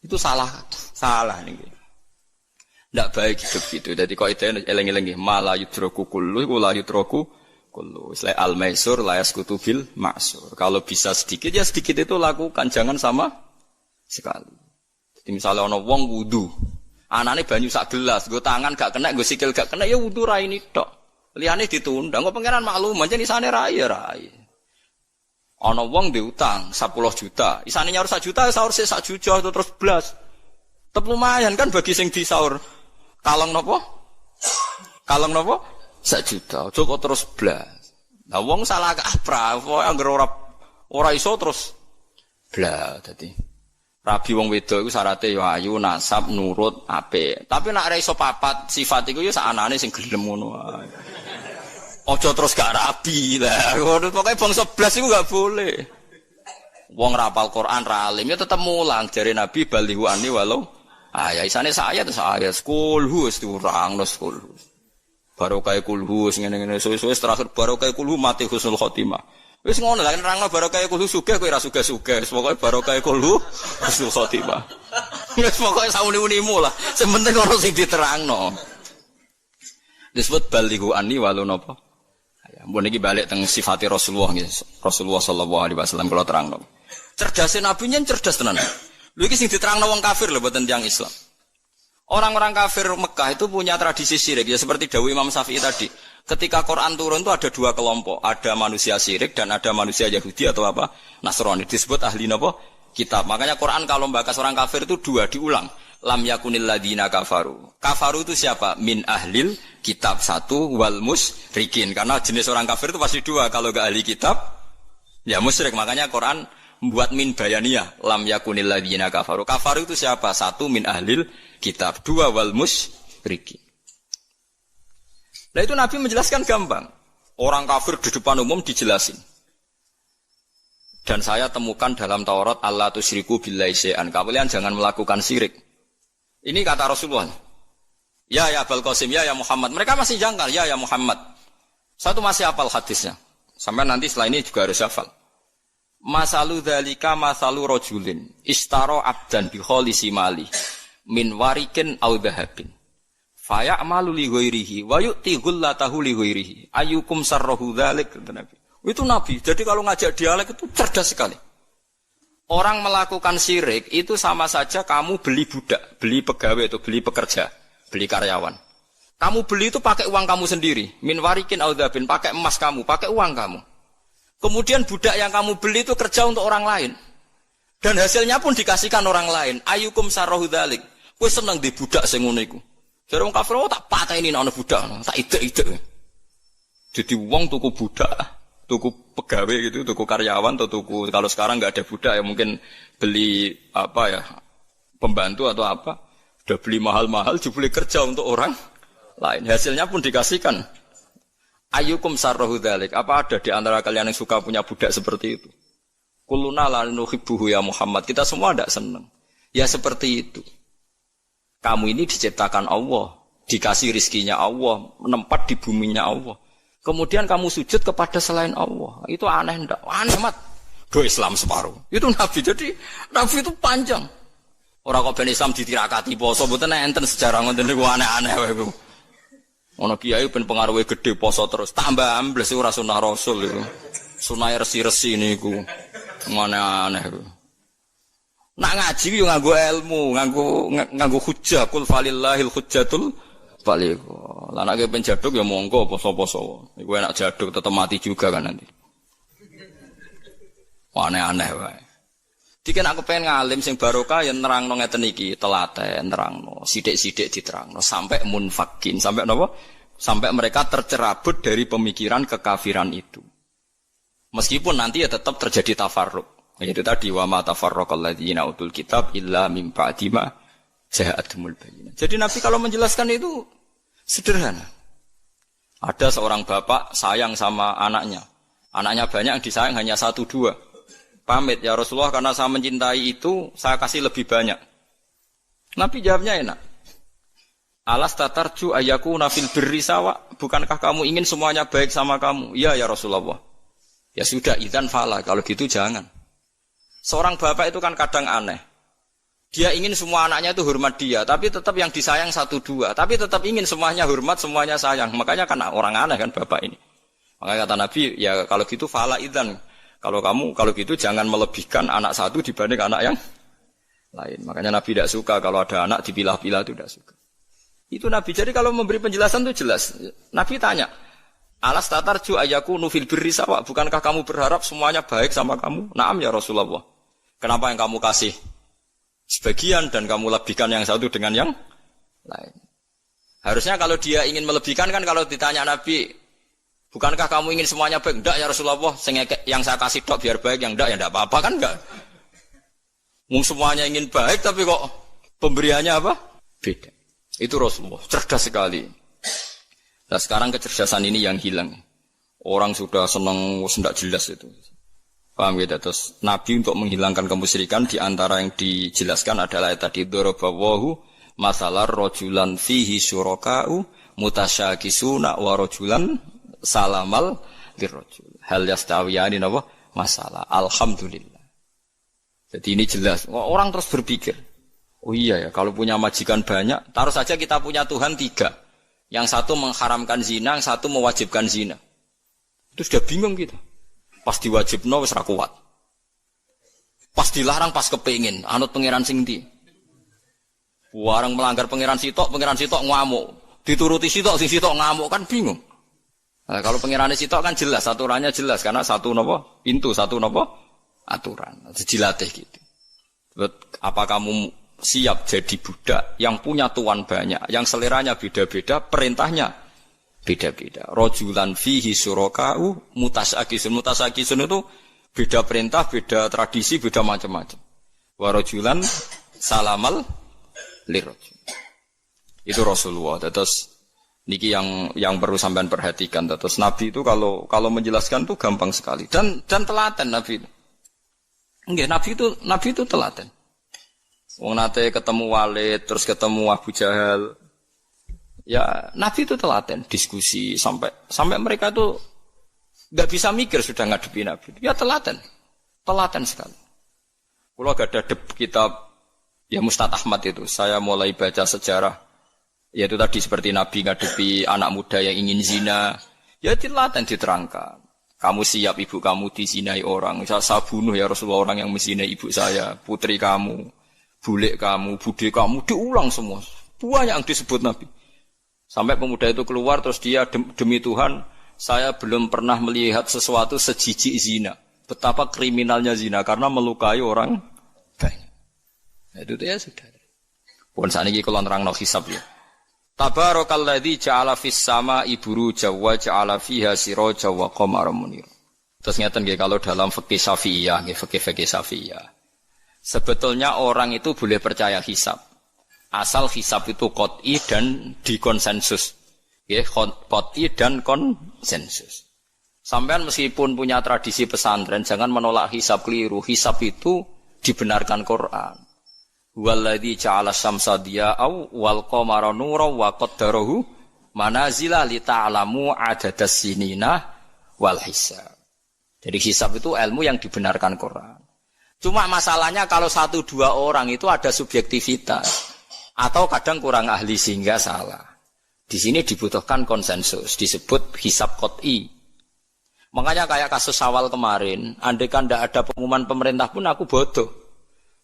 S1: Itu salah niki. Ndak baik hidup gitu. Dadi kok ide eleng-eleng nggih, mala yudraku kullu la yudraku kullu. Isla al-maisur la yasqutu bil ma'sur. Kalau bisa sedikit ya sedikit itu lakukan, jangan sama sekali. Jadi misalnya ana wong wudu, anane banyu sak gelas, nggo tangan gak kena, nggo sikil gak kena ya wudu ra ini tok. Liyane ditunda, kok pangeran maklum aja isane ra ya rai. Ana wong diutang 10 juta, isane nyaur 1 juta sahur 1 juta terus blas. Tetep lumayan kan bagi sing disaur. Kalong napa? 1 juta, aja kok terus blas. Lah wong salah kaprah, kok anggere ora iso terus blas dadi. Rabi wong wedok iku syaraté ya ayu, nasab, nurut, apik. Tapi nek ora iso papat sifat iku ya sakanane sing gelem ngono wae. Aja terus gak rabi lah. Pokoke bangsa blas iku gak boleh. Wong ra hafal Quran, ra alim ya tetep mulang jare Nabi balihu ani walau ya isane saya terus ayat kulhu diurang no kulhu. Barokah kulhu ngene-ngene suwe-suwe terakhir barokah kulhu mati husnul khotimah. Wis ngono lah nerangno barokah kulhu sugih kowe ra sugih-sugih. Pokoke barokah kulhu husnul khotimah. Wis pokoke sauni-unimu lah. Sing penting ora sing diterangno. Disebut balihu ani walau napa? Ya, mbon iki balik teng sifate Rasulullah nggih. Rasulullah sallallahu alaihi wasallam kula terangno. Cerdase Nabi nyen cerdas tenan. Lho iki sing diterangno wong kafir lho mboten tiyang Islam. Orang-orang kafir Mekah itu punya tradisi syirik ya seperti dawuh Imam Syafi'i tadi. Ketika Quran turun itu ada 2 kelompok, ada manusia syirik dan ada manusia Yahudi atau apa? Nasrani. Disebut ahli napa? Kitab. Makanya Quran kalau membahas orang kafir itu 2 diulang. Lam yakunil ladina kafaru. Kafaru itu siapa? Min ahlil kitab 1 wal musyrikin. Karena jenis orang kafir itu pasti 2. Kalau enggak ahli kitab ya musyrik. Makanya Quran membuat min bayaniyah. Lam yakunil ladina kafaru. Kafaru itu siapa? 1 min ahlil kitab, 2 wal musyrikin. Nah itu Nabi menjelaskan gampang. Orang kafir di depan umum dijelasin. Dan saya temukan dalam Taurat Allah tusyriku billahi syai'an. Kalian jangan melakukan syirik. Ini kata Rasulullah. Ya Abul Qasim, ya Muhammad. Mereka masih jangkal, ya Muhammad. Satu masih hafal hadisnya. Sampai nanti setelah ini juga harus hafal. Masalu dzalika masalu rajulin istaro abdan bi khalisi mali min warikin aw dhahabin. Faya'malu li ghairihi wa yu'ti ghullatahu li ghairihi. Ayyukum sarrahu dzalik kata Nabi. Itu Nabi. Jadi kalau ngajak dialek itu cerdas sekali. Orang melakukan syirik itu sama saja kamu beli budak, beli pegawai atau beli pekerja, beli karyawan. Kamu beli itu pakai uang kamu sendiri. Min warikin audabin, pakai emas kamu, pakai uang kamu. Kemudian budak yang kamu beli itu kerja untuk orang lain. Dan hasilnya pun dikasihkan orang lain. Ayyukum sarrahu dzalik. Kowe seneng di budak sing ngono iku. Jare wong kafir tak pateni ana budak, tak idek-idek. Jadi uang tuku budak, tuku pegawai gitu, tuku karyawan atau tuku kalau sekarang nggak ada budak ya mungkin beli apa ya pembantu atau apa, udah beli mahal-mahal jebule kerja untuk orang lain. Hasilnya pun dikasihkan. Ayyukum sarrahu dzalik. Apa ada di antara kalian yang suka punya budak seperti itu? Kulluna la nuhibbuhu ya Muhammad. Kita semua tidak senang. Ya seperti itu. Kamu ini diciptakan Allah, dikasih rizkinya Allah, menempat di buminya Allah. Kemudian kamu sujud kepada selain Allah. Itu aneh enggak? Aneh mat. Do Islam separuh. Itu Nabi. Jadi Nabi itu panjang. Orang kok ben Islam ditirakati poso mboten enten sejarah ngoten niku aneh-aneh wae iku. Ana kiai ben pengaruhe gede poso terus tambah ambles ora sunah Rasul iku. Sunah resi-resi niku. Aneh-aneh iku. Nak ngaji yo nganggo ilmu, nganggo hujjah kul falillahil hujjatul baligh. Lah nek ben jaduk ya monggo poso-poso. Iku enak jaduk tetep mati juga kan nanti. Aneh-aneh wae. Diken aku pengen ngalim sing barokah ya nerangno ngeten iki, telaten nerangno, sithik-sithik diterangno sampai munfakin, sampai napa? Sampai mereka tercerabut dari pemikiran kekafiran itu. Meskipun nanti ya tetap terjadi tafarruq. Yaitu tadi wa ma tafarraqal ladzina utul kitab illa mim ba'di ma ja'atumul bayyinah. Jadi Nabi kalau menjelaskan itu sederhana. Ada seorang bapak sayang sama anaknya. Anaknya banyak, yang disayang hanya 1-2. Pamit ya Rasulullah karena saya mencintai itu, saya kasih lebih banyak. Nabi jawabnya enak. Alas tatarju ayaku nafil birri sawa. Bukankah kamu ingin semuanya baik sama kamu? Iya ya Rasulullah. Ya sudah, idzan fala. Kalau gitu jangan. Seorang bapak itu kan kadang aneh. Dia ingin semua anaknya itu hormat dia, tapi tetap yang disayang 1-2. Tapi tetap ingin semuanya hormat, semuanya sayang. Makanya kan orang aneh kan bapak ini. Makanya kata Nabi, ya kalau gitu fala idzan. Kalau gitu jangan melebihkan anak satu dibanding anak yang lain. Makanya Nabi tidak suka kalau ada anak dipilah-pilah, itu tidak suka. Itu Nabi. Jadi kalau memberi penjelasan itu jelas. Nabi tanya, alas tatarju ayaku nufil birri sawa. Bukankah kamu berharap semuanya baik sama kamu? Naam ya Rasulullah. Kenapa yang kamu kasih sebagian dan kamu lebihkan yang satu dengan yang lain? Harusnya kalau dia ingin melebihkan kan kalau ditanya Nabi, bukankah kamu ingin semuanya baik? Enggak ya Rasulullah, yang saya kasih tok biar baik, yang enggak ya enggak apa-apa kan enggak. Semuanya ingin baik tapi kok pemberiannya apa? Beda. Itu Rasulullah, cerdas sekali. Nah sekarang kecerdasan ini yang hilang. Orang sudah senang, tidak jelas itu. Paham gitu? Terus Nabi untuk menghilangkan kemusyrikan di antara yang dijelaskan adalah tadi dorobawahu masalah rojulan fihi syuraka'u mutasyakisuna wa rojulan salamal lirrojul. Hal yastawiyani napa? Masalah. Alhamdulillah. Jadi ini jelas. Orang terus berpikir, oh iya ya, kalau punya majikan banyak, taruh saja kita punya Tuhan 3. Yang satu mengharamkan zina, yang satu mewajibkan zina. Itu sudah bingung kita. Pas diwajibno wis ra kuat. Pas dilarang pas kepengin, anut pangeran sing ndi. Warang melanggar pangeran sitok ngamuk. Dituruti sitok, sing sitok ngamuk kan bingung. Nah, kalau pangerane sitok kan jelas, aturannya jelas karena satu napa? Pintu, satu napa? Aturan. Dilatih gitu. Apa kamu siap jadi budak yang punya tuan banyak, yang seleranya beda-beda, perintahnya beda-beda. Rojulan fihi syuraka'u mutasakisun itu beda perintah, beda tradisi, beda macam-macam. Wa rojulan salamal lirrojul. Itu Rasulullah. Terus niki yang perlu sampean perhatikan. Terus Nabi itu kalau menjelaskan itu gampang sekali dan telaten Nabi itu. Enggak, Nabi itu telaten. Wong nate ketemu Walid, terus ketemu Abu Jahal. Ya, Nabi itu telaten diskusi sampai mereka itu enggak bisa mikir sudah ngadepi Nabi. Ya telaten sekali. Kalau gak ada kitab ya Mustad Ahmad itu, saya mulai baca sejarah. Yaitu tadi seperti Nabi ngadepi anak muda yang ingin zina. Ya telaten diterangkan. Kamu siap ibu kamu dizinai orang. Saya bunuh ya Rasulullah orang yang menzinai ibu saya, putri kamu, bulik kamu, bude kamu, diulang semua. Banyak yang disebut Nabi. Sampai pemuda itu keluar terus dia demi Tuhan, saya belum pernah melihat sesuatu sejijik zina. Betapa kriminalnya zina karena melukai orang banyak. Nah, itu ya sudah. Pun saniki kula nerangno hisab ya. Tabarakalladzi ja'ala fis sama'i buruja wa ja'ala fiha siraja wa qamaran munir. Terus ngeten nggih kalau dalam fikih Syafi'iyah, nggih fikih Syafi'iyah. Sebetulnya orang itu boleh percaya hisab. Asal hisab itu qat'i dan dikonsensus. Nggih, qat'i dan konsensus. Sampean meskipun punya tradisi pesantren jangan menolak hisab keliru. Hisab itu dibenarkan Quran. Walladzi ja'ala syamsa diya'aw wal qamara nuran wa qaddarahu manazila li ta'lamu adadas sinina wal hisab. Jadi hisab itu ilmu yang dibenarkan Quran. Cuma masalahnya kalau 1-2 orang itu ada subjektivitas atau kadang kurang ahli sehingga salah. Di sini dibutuhkan konsensus, disebut hisab qat'i. Makanya kayak kasus Syawal kemarin, andai kan tidak ada pengumuman pemerintah pun aku bodoh.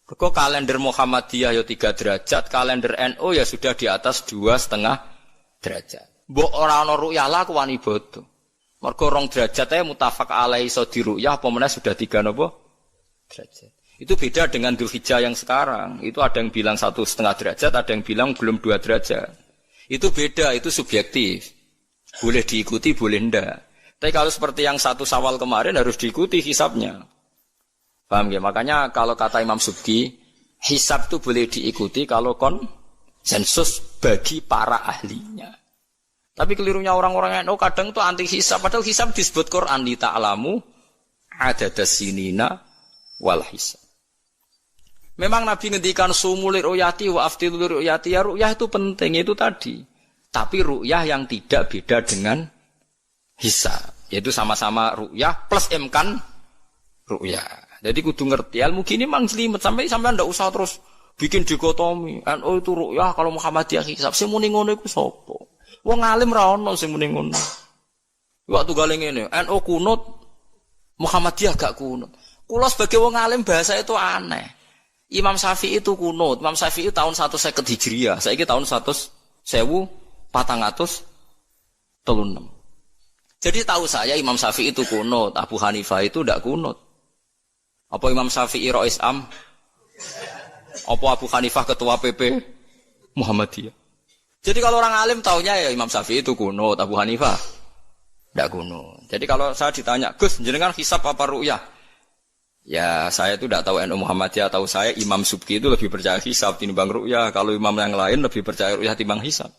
S1: Kok kalender Muhammadiyah ya 3 derajat, kalender NU ya sudah di atas 2,5 derajat. Mbok ora ana ru'yah lah aku wani bodoh. Mergo 2 derajat ae mutafaq alaihi iso diru'yah apa meneh sudah 3 napa derajat. Itu beda dengan Dzulhijjah yang sekarang. Itu ada yang bilang 1,5 derajat, ada yang bilang belum 2 derajat. Itu beda, itu subjektif. Boleh diikuti, boleh ndak. Tapi kalau seperti yang 1 Syawal kemarin harus diikuti hisabnya. Paham ya? Makanya kalau kata Imam Subki, hisab itu boleh diikuti kalau konsensus bagi para ahlinya. Tapi kelirunya orang-orang yang kadang itu anti hisab. Padahal hisab disebut Quran li ta'lamu adadas sinina wal hisab. Memang Nabi ngendikan sumul ru'yati wa aftilu ru'yati. Ya ru'yah itu penting, itu tadi. Tapi ru'yah yang tidak beda dengan hisab. Yaitu sama-sama ru'yah plus imkan ru'yah. Jadi kudu ngerti ilmu gini mang jelimet sampai ndak usah terus bikin dikotomi. NU itu ru'yah kalau Muhammadiyah hisab sing muni ngono iku sapa? Wong alim ra ono sing muni ngono. Waktu gale ngene, NU kunut Muhammadiyah gak kunut. Kula sebagai wong alim bahasa itu aneh. Imam Syafi'i itu kunut. Imam Syafi'i tahun 150 Hijriah, saiki tahun 1436. Jadi tahu saya Imam Syafi'i itu kunut, Abu Hanifah itu ndak kunut. Apa Imam Syafi'i Rais Am? Apa Abu Hanifah ketua PP Muhammadiyah? Jadi kalau orang alim taunya ya Imam Syafi'i itu kunut, Abu Hanifah tidak kunut. Jadi kalau saya ditanya, Gus, jenengan hisab apa ru'yah? Ya saya itu tidak tahu NU Muhammadiyah, tahu saya Imam Subki itu lebih percaya hisab timbang ru'yah. Kalau imam yang lain lebih percaya ru'yah timbang hisab.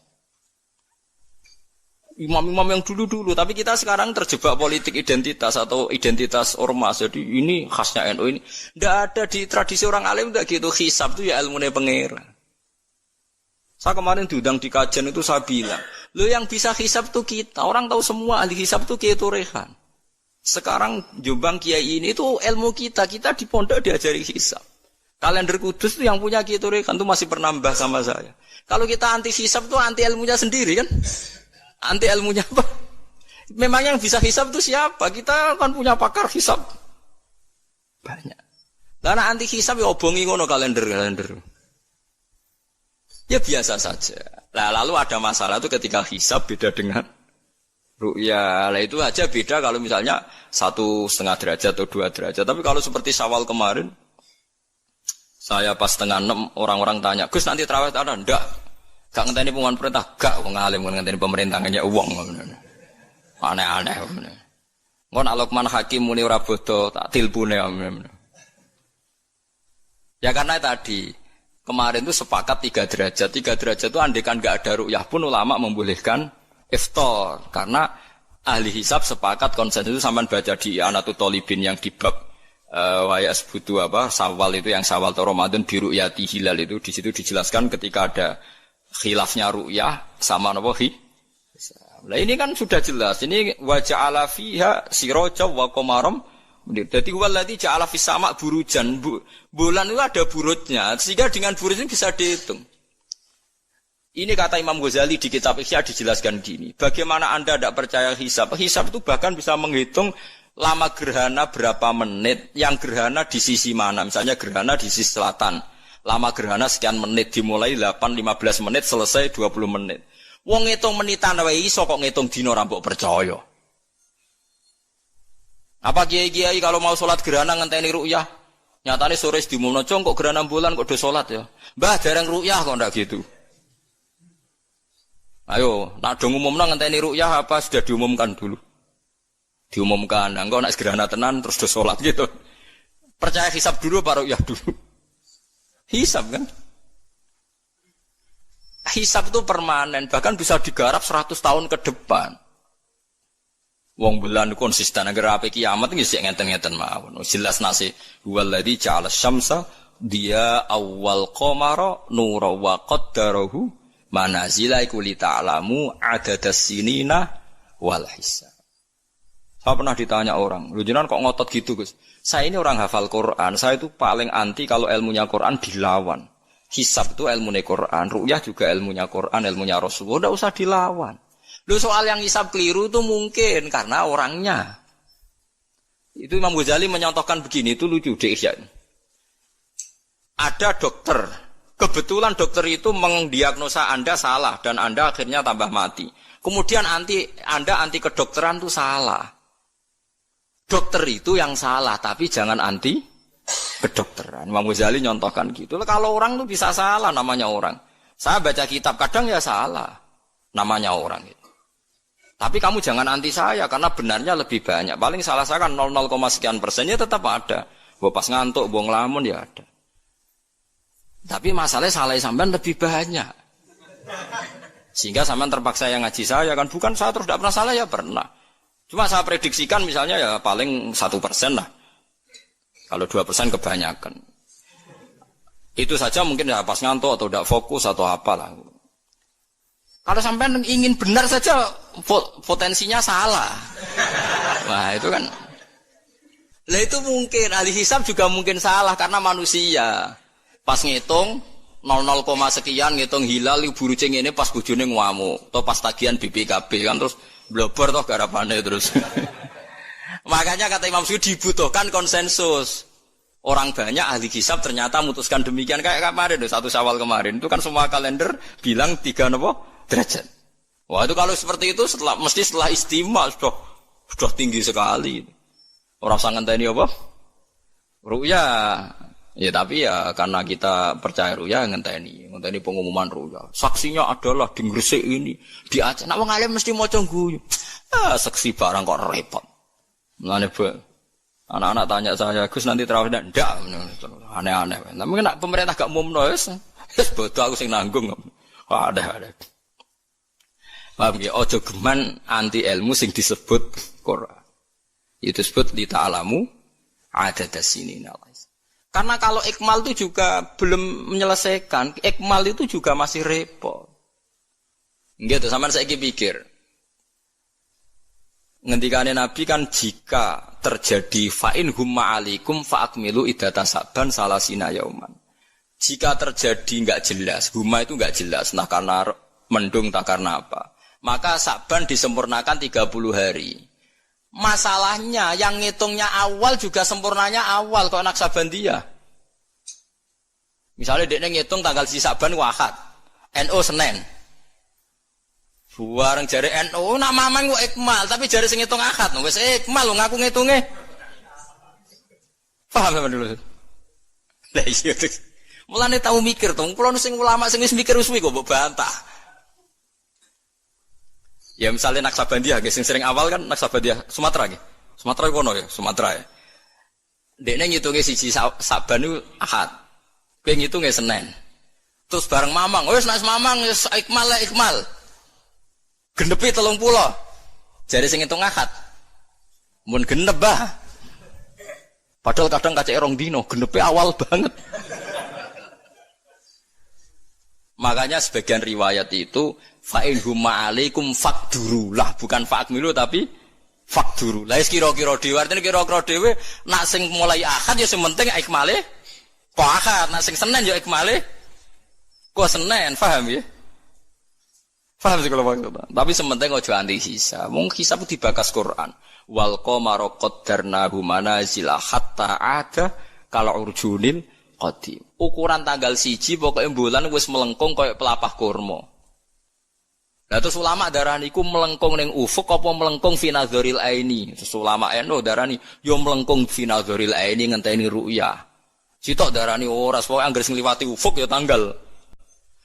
S1: Imam-imam yang dulu-dulu, tapi kita sekarang terjebak politik identitas atau identitas ormas. Jadi ini khasnya NU ini. Tidak ada di tradisi orang alim tidak gitu. Hisab itu ya ilmunya pangeran. Saya kemarin diundang di kajian itu saya bilang, lo yang bisa hisab itu kita. Orang tahu semua ahli hisab itu Kiai Turehan. Sekarang Jombang Kiai ini itu ilmu kita. Kita di pondok diajari hisab. Kalender Kudus itu yang punya Kiai Turehan itu masih penambah sama saya. Kalau kita anti hisab itu anti ilmunya sendiri kan? Anti ilmunya apa? Memang yang bisa hisab itu siapa? Kita kan punya pakar hisab banyak. Karena anti hisab ya obongi ngono kalender. Ya biasa saja. Nah, lalu ada masalah itu ketika hisab beda dengan ru'yah. Lah itu aja beda kalau misalnya 1,5 derajat atau 2 derajat. Tapi kalau seperti Syawal kemarin, saya pas 5:30 orang-orang tanya, Gus nanti tarawih ada? Enggak. Gak ngenteni pengumuman perintah, gak wong alim ngenteni pemerintahannya uang. Aneh-aneh. Ngono nek Luqman Hakim muni ora bodo tak tilpune. Ya karena tadi kemarin itu sepakat 3 derajat. 3 derajat itu andekan gak ada ru'yah pun ulama membolehkan iftar karena ahli hisab sepakat konsensus itu sampean baca di Anatut Thalibin yang di bab waya sebutu apa Syawal itu yang Syawal atau Ramadan biru yati hilal itu di situ dijelaskan ketika ada khilafnya ru'yah sama napa Lah ini kan sudah jelas. Ini wa ja'ala fiha siraja wa qamaram. Jadi waladzi ja'ala fis sama burujan. Bulan itu ada burutnya sehingga dengan burut ini bisa dihitung. Ini kata Imam Ghazali di kitab Ihya dijelaskan gini. Bagaimana Anda tidak percaya hisab? Hisab itu bahkan bisa menghitung lama gerhana berapa menit, yang gerhana di sisi mana, misalnya gerhana di sisi selatan, lama gerhana sekian menit, dimulai 8-15 menit, selesai 20 menit. Wong ngitung menitan wae iso kok ngitung dina ora mbok percaya. Apa kiai-kiai kalau mau sholat gerhana ngenteni ru'yah? Nyatane sore diumumno kok gerhana bulan kok do sholat ya. Mbah dereng ru'yah kok ndak gitu. Ayo, nak do ngumumno ngenteni ru'yah apa sudah diumumkan dulu? Diumumkan, engko nek gerhana tenan terus do sholat gitu. Percaya hisab dulu apa ru'yah dulu? Hisab kan? Hisab itu permanen, bahkan bisa digarap 100 tahun ke depan. Wong bulan konsisten agar apa kiamat nggih sik ngenten-ngenten mawon. Jelas nasi waladzi ja'ala syamsa dia awal qamara nura wa qaddarahu manazila iku li ta'lamu adadas sinina wal hisab. Saya pernah ditanya orang, "Lho jenengan kok ngotot gitu, Gus?" Saya ini orang hafal Quran, saya itu paling anti kalau ilmunya Quran dilawan. Hisab itu ilmunya Quran, ru'yah juga ilmunya Quran, ilmunya Rasulullah, enggak usah dilawan. Loh soal yang hisab keliru itu mungkin karena orangnya. Itu Imam Ghazali menyontohkan begini, itu lucu deh ya. Ada dokter, kebetulan dokter itu mendiagnosa Anda salah dan Anda akhirnya tambah mati. Kemudian Anda anti kedokteran itu salah. Dokter itu yang salah, tapi jangan anti kedokteran. Imam Ghazali nyontohkan gitu. Kalau orang itu bisa salah, namanya orang. Saya baca kitab kadang ya salah, namanya orang itu. Tapi kamu jangan anti saya karena benarnya lebih banyak. Paling salah saya kan 0, sekian persennya tetap ada. Bawa pas ngantuk, bawa ngelamun ya ada. Tapi masalahnya salah sampean lebih banyak. Sehingga sampean terpaksa yang ngaji saya kan. Bukan saya terus tidak pernah salah ya pernah. Cuma saya prediksikan misalnya ya paling 1% lah. Kalau 2% kebanyakan. Itu saja mungkin ya pas ngantuk atau tidak fokus atau apalah. Kalau sampai ingin benar saja potensinya salah. Wah itu kan. Lah itu mungkin ahli hisab juga mungkin salah karena manusia. Pas ngitung 0, sekian ngitung hilal buru ceng ini pas bojone ngamuk atau pas tagihan BPKB kan terus blobor toh garapane terus. Makanya kata Imam Suyuti dibutuhkan konsensus. Orang banyak ahli hisab ternyata memutuskan demikian kayak kemarin 1 Syawal kemarin itu kan semua kalender bilang 3 derajat. Wah itu kalau seperti itu mesti setelah istimewa sudah tinggi sekali. Orang sangat tadi apa? Ru'yah. Ya tapi ya karena kita percaya ru'yah ngenteni pengumuman ru'yah. Saksinya adalah di Gresik ini, di Aceh. Nek wong alim mesti maca guyu. Saksi barang kok repot. Mulane anak-anak tanya saya, "Gus nanti tarawih ndak?" Aneh-aneh. Tapi nek pemerintah gak umumno wis bodoh aku sing nanggung. Ada. Paham ya? Ojo geman anti ilmu sing disebut Quran. Itu disebut li ta'lamu adadas sinina. Karena kalau ikmal itu juga belum menyelesaikan, ikmal itu juga masih repot. Gitu, sampean saiki pikir. Ngendikane Nabi kan jika terjadi fa'in humma alikum fa'akmilu iddata saban salasina yauman. Jika terjadi enggak jelas, huma itu enggak jelas, nah karena mendung tak karena apa. Maka Sa'ban disempurnakan 30 hari. Masalahnya yang ngitungnya awal juga sempurnanya awal kok Naksabandiyah. Misalnya dia ngitung tanggal si Sa'ban Ahad, NU Senin. Buareng jari NU nak mamang kok ikmal, tapi jari sing ngitung Ahad, wis ikmal ngaku ngitunge. Paham sampean dulu? Lah iya. Mulane tau mikir to, kula sing ulama sing wis mikir wis kok mbok bantah. Ya misalnya Naksabandiyah, sing sering awal kan Naksabandiyah Sumatera nggih. Sumatera kono ya, Sumatera ya. Dekne ngitunge siji Saban niku Ahad. Kowe ngitunge Senin. Terus bareng Mamang, wis nek Mamang wis ikmal. Genepi 30. Jare sing ngitung Ahad. Mun genep bah. Padahal kadang kacek rong dino, genepi awal banget. Makanya sebagian riwayat itu fa'in huma alaikum fakdurulah, bukan fa'akmilu tapi fakduru. Lah kira-kira dhewe artine kira-kira dhewe nak sing mulai Ahad ya sing penting ikmale kok Ahad, nak sing Senin ya ikmale kok Senin, paham ya? Paham sih kalau maksudnya. Tapi sementing ojo anti hisab. Wong hisab dibakas Quran. Wal qamara qaddarnahu manazila hatta ada kala urjunil qadim. Ukuran tanggal 1 pokoke bulan wis melengkung koyo pelapah kurma. Lah terus ulama darani iku melengkung ning ufuk apa melengkung fi nazaril aini. Terus ulama eno darani yo melengkung fi nazaril aini ngenteni ru'yah. Sitok darani ora pokoke anggere sing liwati ufuk ya tanggal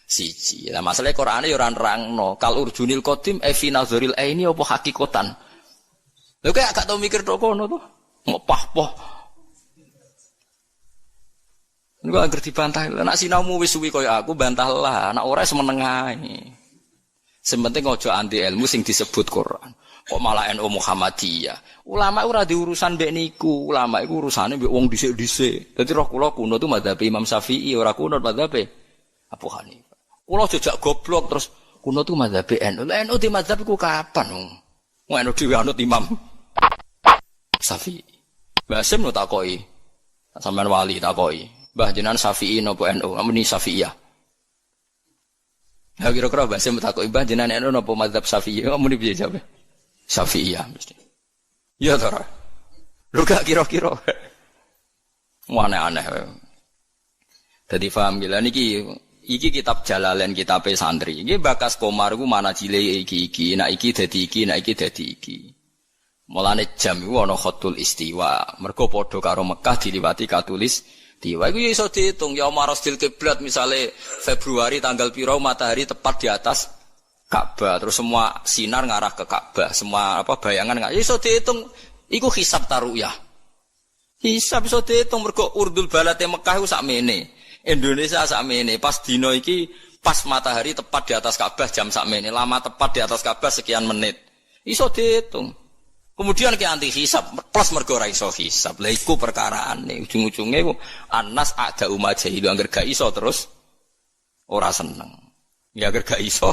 S1: 1. Lah masalahe Qur'ane yo ora nerangno kal urjunil qadim fi nazaril aini apa hakikatan. Lho kok gak tau mikir tok kono to. Ngopah-poh. Niku anggere dibantah. Nek sinaumu wis suwi koyo aku bantahlah, nek ora semeneng ae. Sementing ojo anti ilmu sing disebut Quran. Kok malah NU Muhammadiyah. Ulama ora diurusan mbek niku. Ulama iku urusane mbek wong dhisik-dhisik. Dadi roh kula kuno tu madzhab Imam Syafi'i ora kuno madzhab Abu Hanifah. Kula jejak goblok terus kuno tu madzhab NU. Lah NU di madzhab iku kapan wong? Wong NU dhewe anut Imam Syafi'i. Mbah Sim no takoki. Sampeyan wali takoki. Mbah jenengan Syafi'i napa NU? Amuni Syafi'iyah. Ya kira-kira bahasa mutaku ibah jenengan eno napa mazhab Syafi'i. Kamu muni piye jawab? Syafi'iyah mesti. Ya ta. Lho gak kira-kira. Aneh-aneh. Dadi paham gila niki kitab Jalalain kitab santri. Iki bakas Komar ku mana cile iki. Nak iki dadi iki, nak iki dadi iki. Mulane jam iku ana khatul istiwa. Mergo padha karo Mekah diliwati katulis Tiwa itu iso dihitung ya marastil kiblat misalnya Februari tanggal piro matahari tepat di atas Ka'bah terus semua sinar ngarah ke Ka'bah semua bayangan nggak iso dihitung iku hisab taruyah hisab iso dihitung mergo urdul balate Mekah iku sakmene Indonesia sakmene pas dino iki pas matahari tepat di atas Ka'bah jam sakmene lama tepat di atas Ka'bah sekian menit iso dihitung. Kemudian ke anti hisab plus mergo ra iso hisab. Lah iku perkaraane ujung-ujunge anas ada umat jahil angger gak iso terus ora seneng. Ya angger gak iso.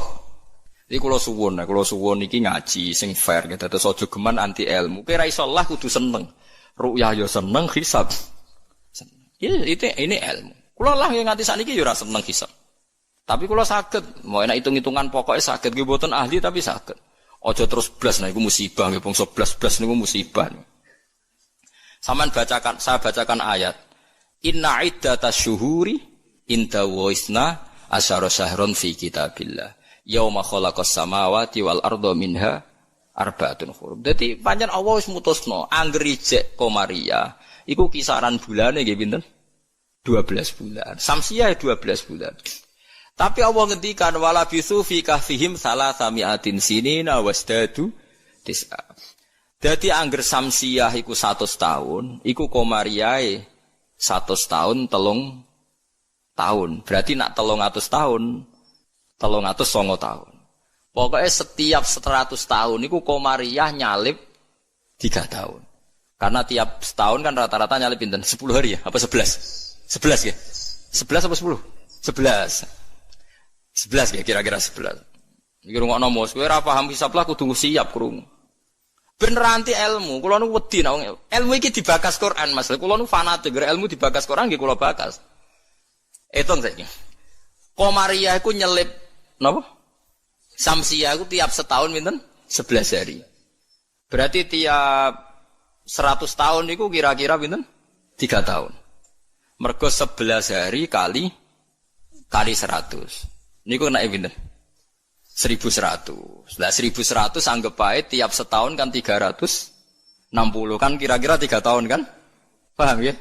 S1: Iki kula suwun iki ngaji sing fair gitu terus aja geman anti ilmu. Kowe ra iso lah kudu seneng. Ru'yah yo seneng hisab. Seneng. Ini ilmu. Kula lah yang nganti sakniki yo ora seneng hisab. Tapi kula saged, mau enak hitung-hitungan pokoknya saged nggih mboten ahli tapi saged. Ojo terus blas nah iku musibah nggih bangsa blas niku musibah. Saman bacakan saya bacakan ayat. Inna iddatash syuhuri inda waisna asyara syahron fi kitabillah. Yauma khalaqas samawati wal arda minha arba'atun hurum. Dadi pancen Allah wis mutusno angger ijek Komariah iku kisaran bulane nggih pinten? 12 bulan. Samsiah 12 bulan. Tapi Allah ngendikan wala bisu fi kahfihim salasami'atin sinina wasdadu tis'a. Dadi angger samsiah iku 100 tahun, iku Komariae 100 tahun 3 tahun. Berarti nak 300 tahun 309 tahun. Pokoknya setiap 100 tahun iku Komariah nyalip 3 tahun. Karena tiap setahun kan rata-rata nyalip pinten 10 hari ya, apa 11? 11 ya? 11 apa 10? 11. 11 ya kira-kira 11. Iki rungokno mos, kowe ora paham hisab lah kudu siap krungu. Ben ranti ilmu, kula nu wedi nek ilmu iki dibakas Quran Mas. Kula nu fanatik gara ilmu dibakas Quran nggih kula bakas. Etung saiki. Komariah iku nyelip napa? Samsiah iku tiap setahun pinten? 11 hari. Berarti tiap 100 tahun iku kira-kira pinten? 3 tahun. Mergo 11 hari kali 100. Niku naik pinten? 1.100. Lah 1.100 anggap bae tiap setahun kan 360 kan kira-kira 3 tahun kan? Paham ya?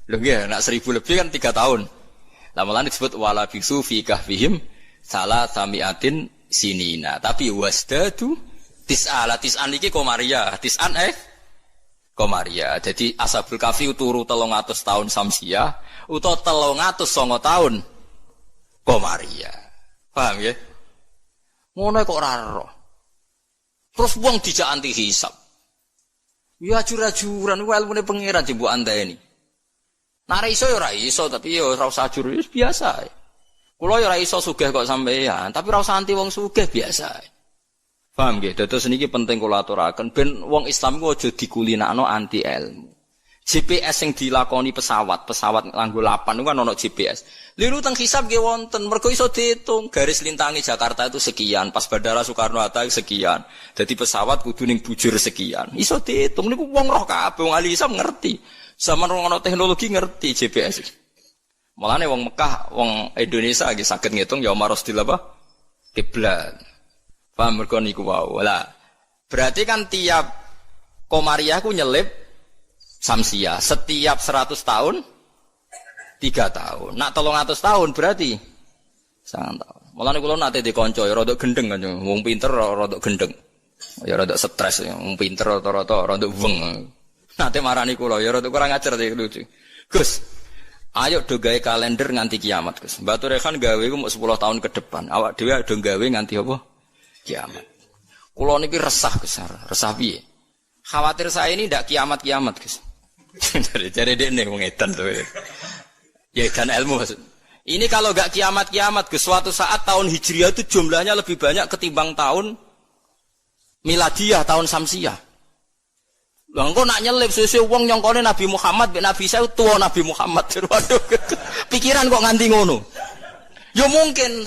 S1: Lho nggih, nek 1.000 lebih kan 3 tahun. Lah malah disebut wala bisu fi kahfihim salasami'atin sinina. Tapi wasdadu tis'an iki Komariah. Tis'an Komariah. Jadi Ashabul Kahfi turu 300 tahun Samsiah utawa 309 tahun Komariah. Paham ya? Ngono kok ora ero. Terus wong dijak anti hisab. Ya ajur-ajuran ku ilmune pangeran jembuk anteni. Nek iso ya ora iso tapi ya ora usah ajur wis biasa. Kula ya ora iso sugih kok sampeyan, tapi ora usah anti wong sugih biasa. Paham nggih? Dados niki penting kula aturaken ben wong Islam ku aja dikulinakno anti ilmu. GPS yang dilakoni pesawat nganggo 8 itu kan ono GPS. Liru teng hisab nggih wonten, mergo iso diitung garis lintangi Jakarta itu sekian, pas Bandara Soekarno-Hatta sekian. Jadi pesawat kudu ning bujur sekian. Iso diitung niku wong roh kabeh, wong ahli hisab ngerti. Zaman ono teknologi ngerti GPS. Mulane wong Mekah, wong Indonesia nggih saged ngitung ya marosdil apa? Kiblat. Paham mergo niku wae. Lah, berarti kan tiap Komariah ku nyelip Samsia setiap 100 tahun 3 tahun. Nak 300 tahun berarti 9 tahun. Mulane kula nate dikonco ya rada gendeng kan. Wong pinter rada gendeng. Ya rada stres wong pinter rata-rata rada weng. Nate marani kula ya rada kurang ajar iki lucu. Gus, ayo do gawe kalender nganti kiamat, Gus. Batu Rehan gawe ku mau 10 tahun ke depan. Awak dhewe do gawe nganti apa? Kiamat. Kula niki resah Gus. Resah piye? Khawatir saya ini ndak kiamat-kiamat, Gus. Jadi dekne wong edan to. Ya edan ilmu maksud. Ini kalau enggak kiamat-kiamat ke suatu saat tahun Hijriah itu jumlahnya lebih banyak ketimbang tahun Miladiah, tahun Samsiah. Lah engko nak nyelip suwe-suwe wong nyongkone Nabi Muhammad mek Nabi saya tua Nabi Muhammad. Waduh. Pikiran kok nganti ngono. Ya mungkin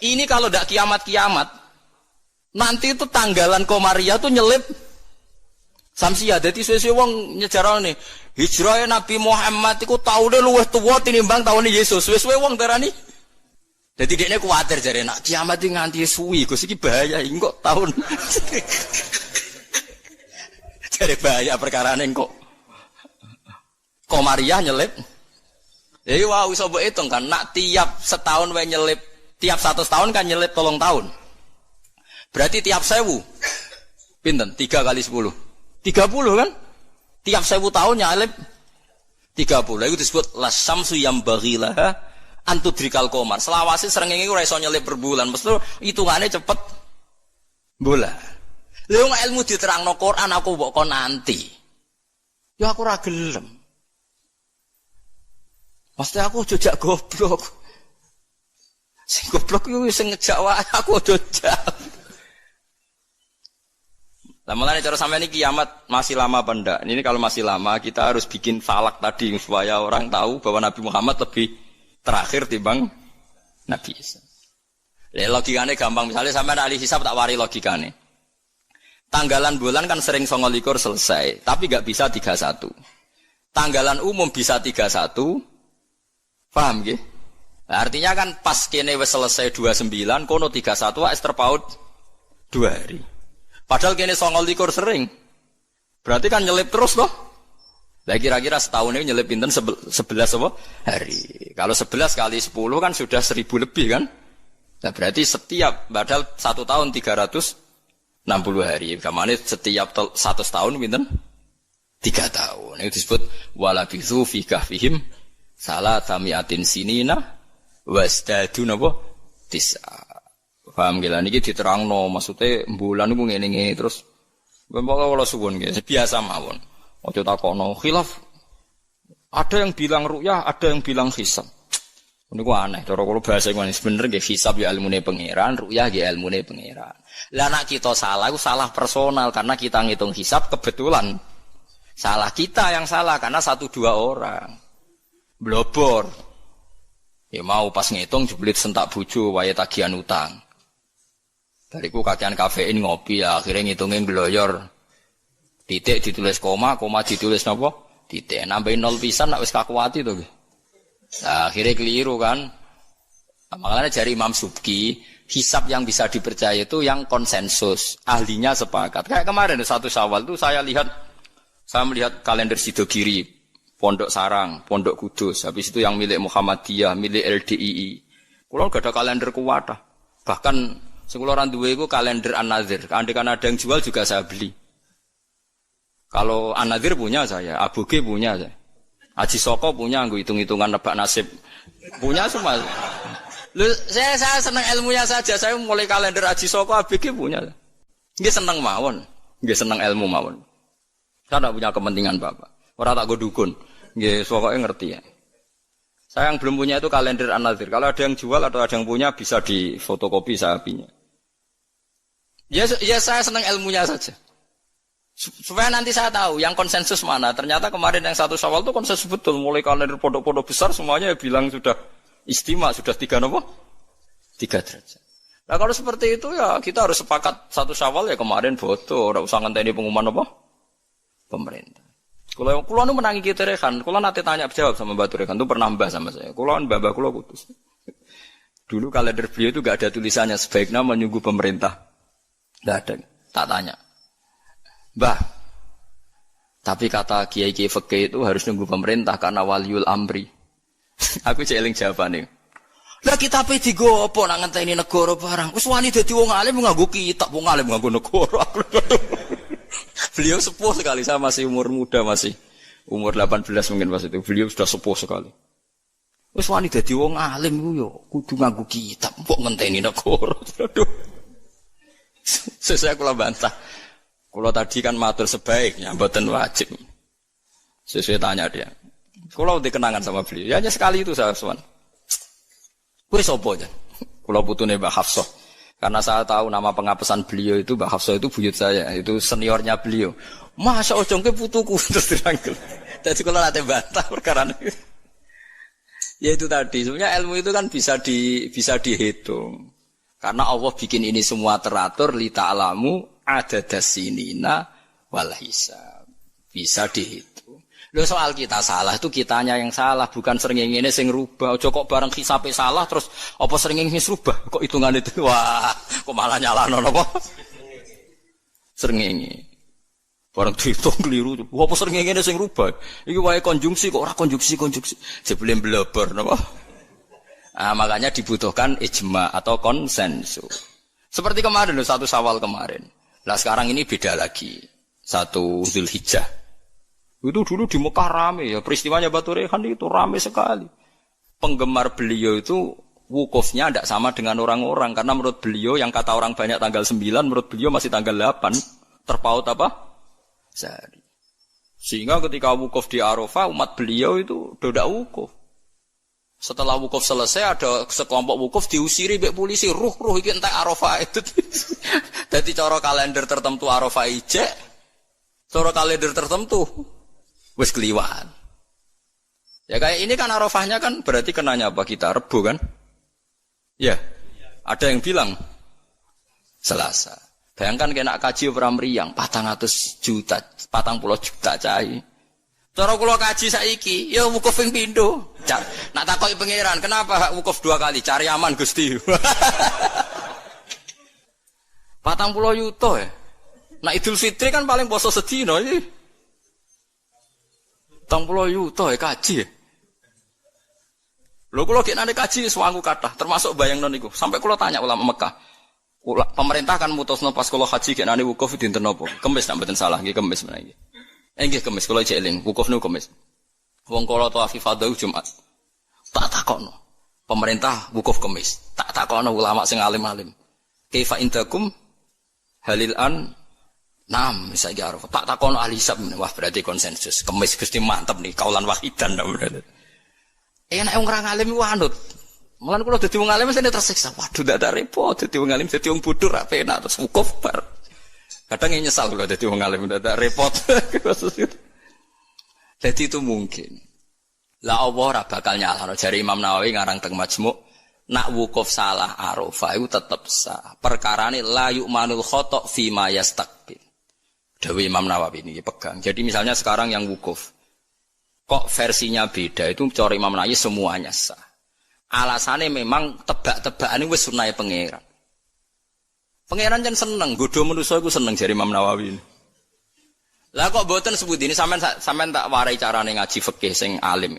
S1: ini kalau enggak kiamat-kiamat nanti itu tanggalan Komariah tuh nyelip Samsiah. Dadi suwe-suwe wong nyejarane hijrah Nabi Muhammad iku taune luwih tuwa tinimbang taune Yesus. Suwe-suwe wong darani. Dadi dekne kuwatir jare nak kiamat iki nganti suwi, Gus iki bahaya iki kok tahun. Jare bahaya perkarane kok. Komariah nyelip. Ya wah iso mbok hitung kan nak tiap setahun wae nyelip, tiap 100 tahun kan nyelip 3 tahun. Berarti tiap 1000 pinten? 3 kali 10. 30 kan? Tiap 1000 tahun nyalip 30. Itu disebut lasamsu yang baghilaha antudrikal qamar. Selawase srengenge ora iso nyelip per bulan. Mesti hitungane cepet bola. Lha wong ilmu diterangno Quran aku mbok kon nanti. Ya aku ora gelem. Pasti aku jojak goblok. Sing goblok yo sing ngejak wae aku jojak. Lah mulane cara sampeyan iki kiamat masih lama apa ndak? Ini kalau masih lama kita harus bikin falak tadi supaya orang tahu bahwa Nabi Muhammad lebih terakhir timbang Nabi Isa. Lah logikane gampang, misalnya sampeyan ahli hisab tak wari logikane. Tanggalan bulan kan sering 29 selesai, tapi enggak bisa 31. Tanggalan umum bisa 31. Paham nggih? Nah, artinya kan pas kene wis selesai 29, kono 31 wis terpaut 2 hari. Padahal kene 29 sering. Berarti kan nyelip terus toh. Lah kira-kira setahun ini nyelip pinten 11 apa? Hari. Kalau 11 kali 10 kan sudah 1000 lebih kan? Nah berarti setiap padahal 1 tahun 360 hari. Kamane setiap 100 tahun pinten? 3 tahun. Itu disebut walabithu fi kahfihim salatamiatin sinina wasdadu napa? Tis'a. Paham gila niki diterangno maksudnya bulan niku ngene-ngene terus mbok kula suwun nggih biasa mawon. Aja takokno khilaf. Ada yang bilang ru'yah, ada yang bilang hisab. Niku aneh cara kula bahasa ngene bener nggih hisab ya ilmune pangeran, ru'yah nggih ilmune pangeran. Lah nek kita salah iku salah personal karena kita ngitung hisab kebetulan. Salah kita yang salah karena 1-2 orang. Blobor. Ya mau pas ngitung jeblit sentak bojo wae tagihan utang. Bariku kakean kafein ngopi ya, akhirnya ngitungin gloyor. Titik ditulis koma ditulis napa? Titik. Nambahin 0 pisan nak wis kakuati to. Nah, akhirnya keliru kan. Makanya dari Imam Subki, hisab yang bisa dipercaya itu yang konsensus, ahlinya sepakat. Kayak kemarin 1 Syawal itu saya melihat kalender Sidogiri, Pondok Sarang, Pondok Kudus, habis itu yang milik Muhammadiyah, milik LDII. Kulo gak ada kalender kuwata. Bahkan sekularan duwe iku kalender An-Nadzir. Andaikan ada yang jual juga saya beli. Kalau An-Nadzir punya saya, Aboge punya saya. Haji Soko punya, nggo hitung-hitungan nebak nasib. Punya semua. Loh, saya senang ilmunya saja. Saya mulai kalender Haji Soko, Aboge punya. Nggih seneng mawon. Nggih seneng ilmu mawon. Saya tidak punya kepentingan Bapak. Ora tak go dukun. Nggih pokoke ngerti ya. Saya yang belum punya itu kalender An-Nadzir. Kalau ada yang jual atau ada yang punya bisa difotokopi saya punya. Ya saya senang ilmunya saja. Supaya nanti saya tahu yang konsensus mana. Ternyata kemarin yang 1 Syawal itu konsensus betul. Mulai kalender pondok-pondok besar semuanya bilang sudah istimewa, sudah 3 apa? 3 derajat. Nah kalau seperti itu ya kita harus sepakat 1 Syawal ya kemarin foto. Tidak usah ngenteni pengumuman apa? Pemerintah. Kulo nu menangi kita Rehan. Kulo nanti tanya jawab sama Batu Rehan. Itu pernah mbah sama saya. Kulo mbah kulo kutus. Dulu kalender beliau itu gak ada tulisannya sebaiknya menunggu pemerintah. Gak ada. Tak tanya. Mbah, tapi kata kiai-kiai fikih itu harus nunggu pemerintah karena waliul amri. Aku jeling jawabannya. Lah kita pe digo apa nak ngenteni negara barang. Wis wani dadi wong alim nganggo kitab, wong alim nganggo negara. Beliau sepuh sekali, saya masih umur muda, masih umur 18 mungkin pas itu. Beliau sudah sepuh sekali. Wis wani dadi wong alim ku yo kudu nganggo kitab, kok ngenteni negara. Aduh. Saya kula bantah. Kalau tadi kan matur sebaiknya, mboten wajib. Sesuai tanya dia. Kalau dikenangan sama beliau, ya hanya sekali itu saya suan. Kuwi sapa aja? Kalau putune Mbak Hafsah. Karena saya tahu nama pengapesan beliau itu Mbak Hafsah itu buyut saya, itu seniornya beliau. Masa ojongke putuku terus dirangkul. Jadi kalau nanti bantah perkara ini. Ya itu tadi, sebenarnya ilmu itu kan bisa dihitung. Karena Allah bikin ini semua teratur li ta'lamu adadasinina wal hisab. Bisa dihitung. Loh soal kita salah itu kitanya yang salah, bukan srengenge ini sing rubah. Aja kok bareng hisabe salah terus apa srengenge wis rubah? Kok hitungan itu wah, kok malah nyalahno napa? Srengenge. Bareng dihitung keliru. Apa srengenge ini sing rubah? Iki wae konjungsi kok ora konjungsi. Jebule blebor napa? Nah, makanya dibutuhkan ijma atau konsensus. Seperti kemarin loh, 1 Syawal kemarin. Nah sekarang ini beda lagi. 1 Dzulhijjah. Itu dulu di Mekah rame ya. Peristiwanya Batu Rehan itu rame sekali. Penggemar beliau itu wukufnya tidak sama dengan orang-orang. Karena menurut beliau yang kata orang banyak tanggal 9, menurut beliau masih tanggal 8. Terpaut apa? Sehari. Sehingga ketika wukuf di Arafah, umat beliau itu tidak wukuf. Setelah wukuf selesai ada sekelompok wukuf diusiri mbek polisi, ruh iki entek Arafah itu. Dadi cara kalender tertentu Arafah ijek, cara kalender tertentu wis kliwat. Ya kayak ini kan Arafahnya kan berarti kenanya apa kita Rebo kan? Ya. Ada yang bilang Selasa. Bayangkan kena kaji ora mriyang 400 juta, 40 juta cai. Cara kula kaji saiki, ya wukuf ping pindho. Nak takoki pangeran, kenapa hak wukuf 2 kali? Cari aman Gusti. 40 yuta ya. Nak Idul Fitri kan paling poso sedina iki. 40 yuta ya kaji. Lho kula gek nane kaji suwangu kathah, termasuk bayangno niku. Sampai kula tanya ulama Mekah. Pemerintah kan mutusno pas kula haji gek nane wukuf dinten napa? Kemis nek mboten salah nggih kemis menawi. Nggih kemis kula jeling, wukuf niku kemis. Wong kala tawaf ifadah Jumat. Tak takokno. Pemerintah wukuf kemis. Tak takokno ulama sing alim-alim. Kaifa indakum halil an nam saiki Arafah. Tak takokno ahli hisab. Wah berarti konsensus. Kemis Gusti mantep nih kaulan wahidan berarti. Enak wong ora ngalim ku anut. Mulan kula dadi wong alim mesti tersiksa. Waduh ndak ada repot dadi wong alim dadi wong bodoh ra penak terus wukuf bar. Kadang nyesal kalau jadi wong alim udah repot. Jadi itu mungkin. Lah Allah ora bakal nyalahno jare Imam Nawawi ngarang teng Majmu' nak wukuf salah Arafah itu tetep sah. Perkarane la yu'manul khata' fi ma yastaqbil. Dewe Imam Nawawi ini pegang. Jadi misalnya sekarang yang wukuf kok versinya beda itu cara Imam Nawawi semuanya sah. Alasannya memang tebak-tebakane wis sunahe pangeran. Pangeran jan seneng, godho manusa iku seneng jare Imam Nawawi. Lah kok mboten sebut ini sampean tak warai carane ngaji fikih sing alim.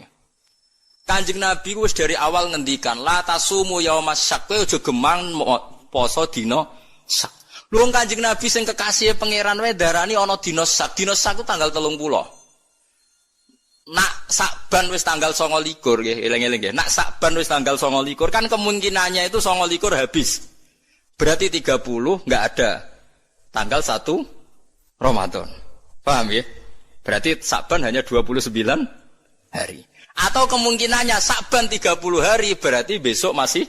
S1: Kanjeng Nabi wis dari awal ngendikan la tasumu yaumas syak, kowe aja gemang poso dina syak. Lho Kanjeng Nabi sing kekasih pangeran wae darani ana dina syak. Dina syak ku tanggal 30. Nak Sakban wis tanggal 29 nggih, eling-eling nggih. Nak Sakban wis tanggal 29 kan kemungkinannya itu 29 habis. Berarti 30 enggak ada tanggal 1 Ramadan. Paham ya? Berarti Sakban hanya 29 hari. Atau kemungkinannya Sakban 30 hari berarti besok masih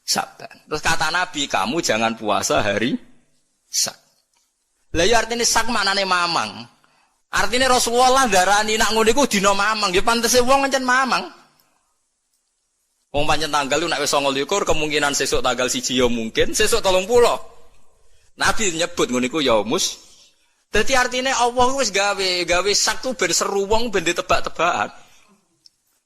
S1: Sakban. Terus kata Nabi, kamu jangan puasa hari Sak. Lah ya artine sak maknane mamang. Artine Rasulullah darani nak ngono iku dina mamang, ya pantese wong encen mamang. Wong pancen tanggal nek wis 29 kemungkinan sesuk tanggal 1 ya mungkin, sesuk 30. Nabi nyebut ngono iku yaumus. Dadi artine Allah wis gawe sak tu ben seru wong ben ditebak-tebakan.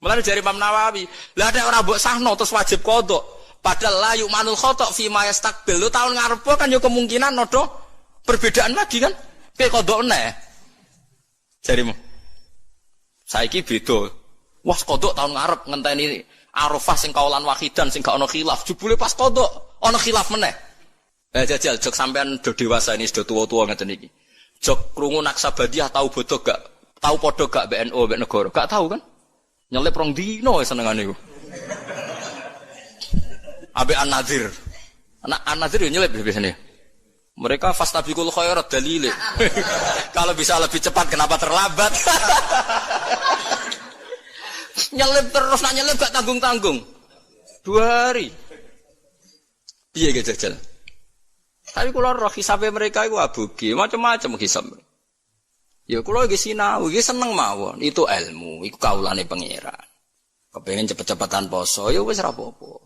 S1: Mulane jare Imam Nawawi, lah nek ora mbok sahno terus wajib qodho. Padahal la yu'manul khata' fi ma yastaqbil. Lu tahun ngarep kan yo kemungkinan nodo perbedaan lagi kan. Kayak qodho neh. Jarimu. Saiki beda. Wah, qodho tahun ngarep ngenteni Arafah sing kaulan wahidan sing gak ana khilaf. Jebule pas qodho ana khilaf meneh. Lah jajal jok sampean do dewasa ini sudah tua-tua ngeten iki. Jok krungu Naksabandiyah tahu bodoh gak? Tahu padha gak BNO mbek negara? Gak tahu kan? Nyelip rong dino senengane iku. Abe An-Nadir. Anak An-Nadir yo nyelip biasanya. Mereka fastabiqul khairat dalile. Kalau bisa lebih cepat kenapa terlambat? Nyelip terus nak nyelip gak tanggung-tanggung. 2 hari. Piye ge jajal? Tapi kula roh hisabe mereka iku abuge, macam-macam hisab. Ya kula iki sinau, iki seneng mawon. Itu ilmu, iku kaulane pangeran. Kepengin cepet-cepetan poso, ya wis ora apa-apa.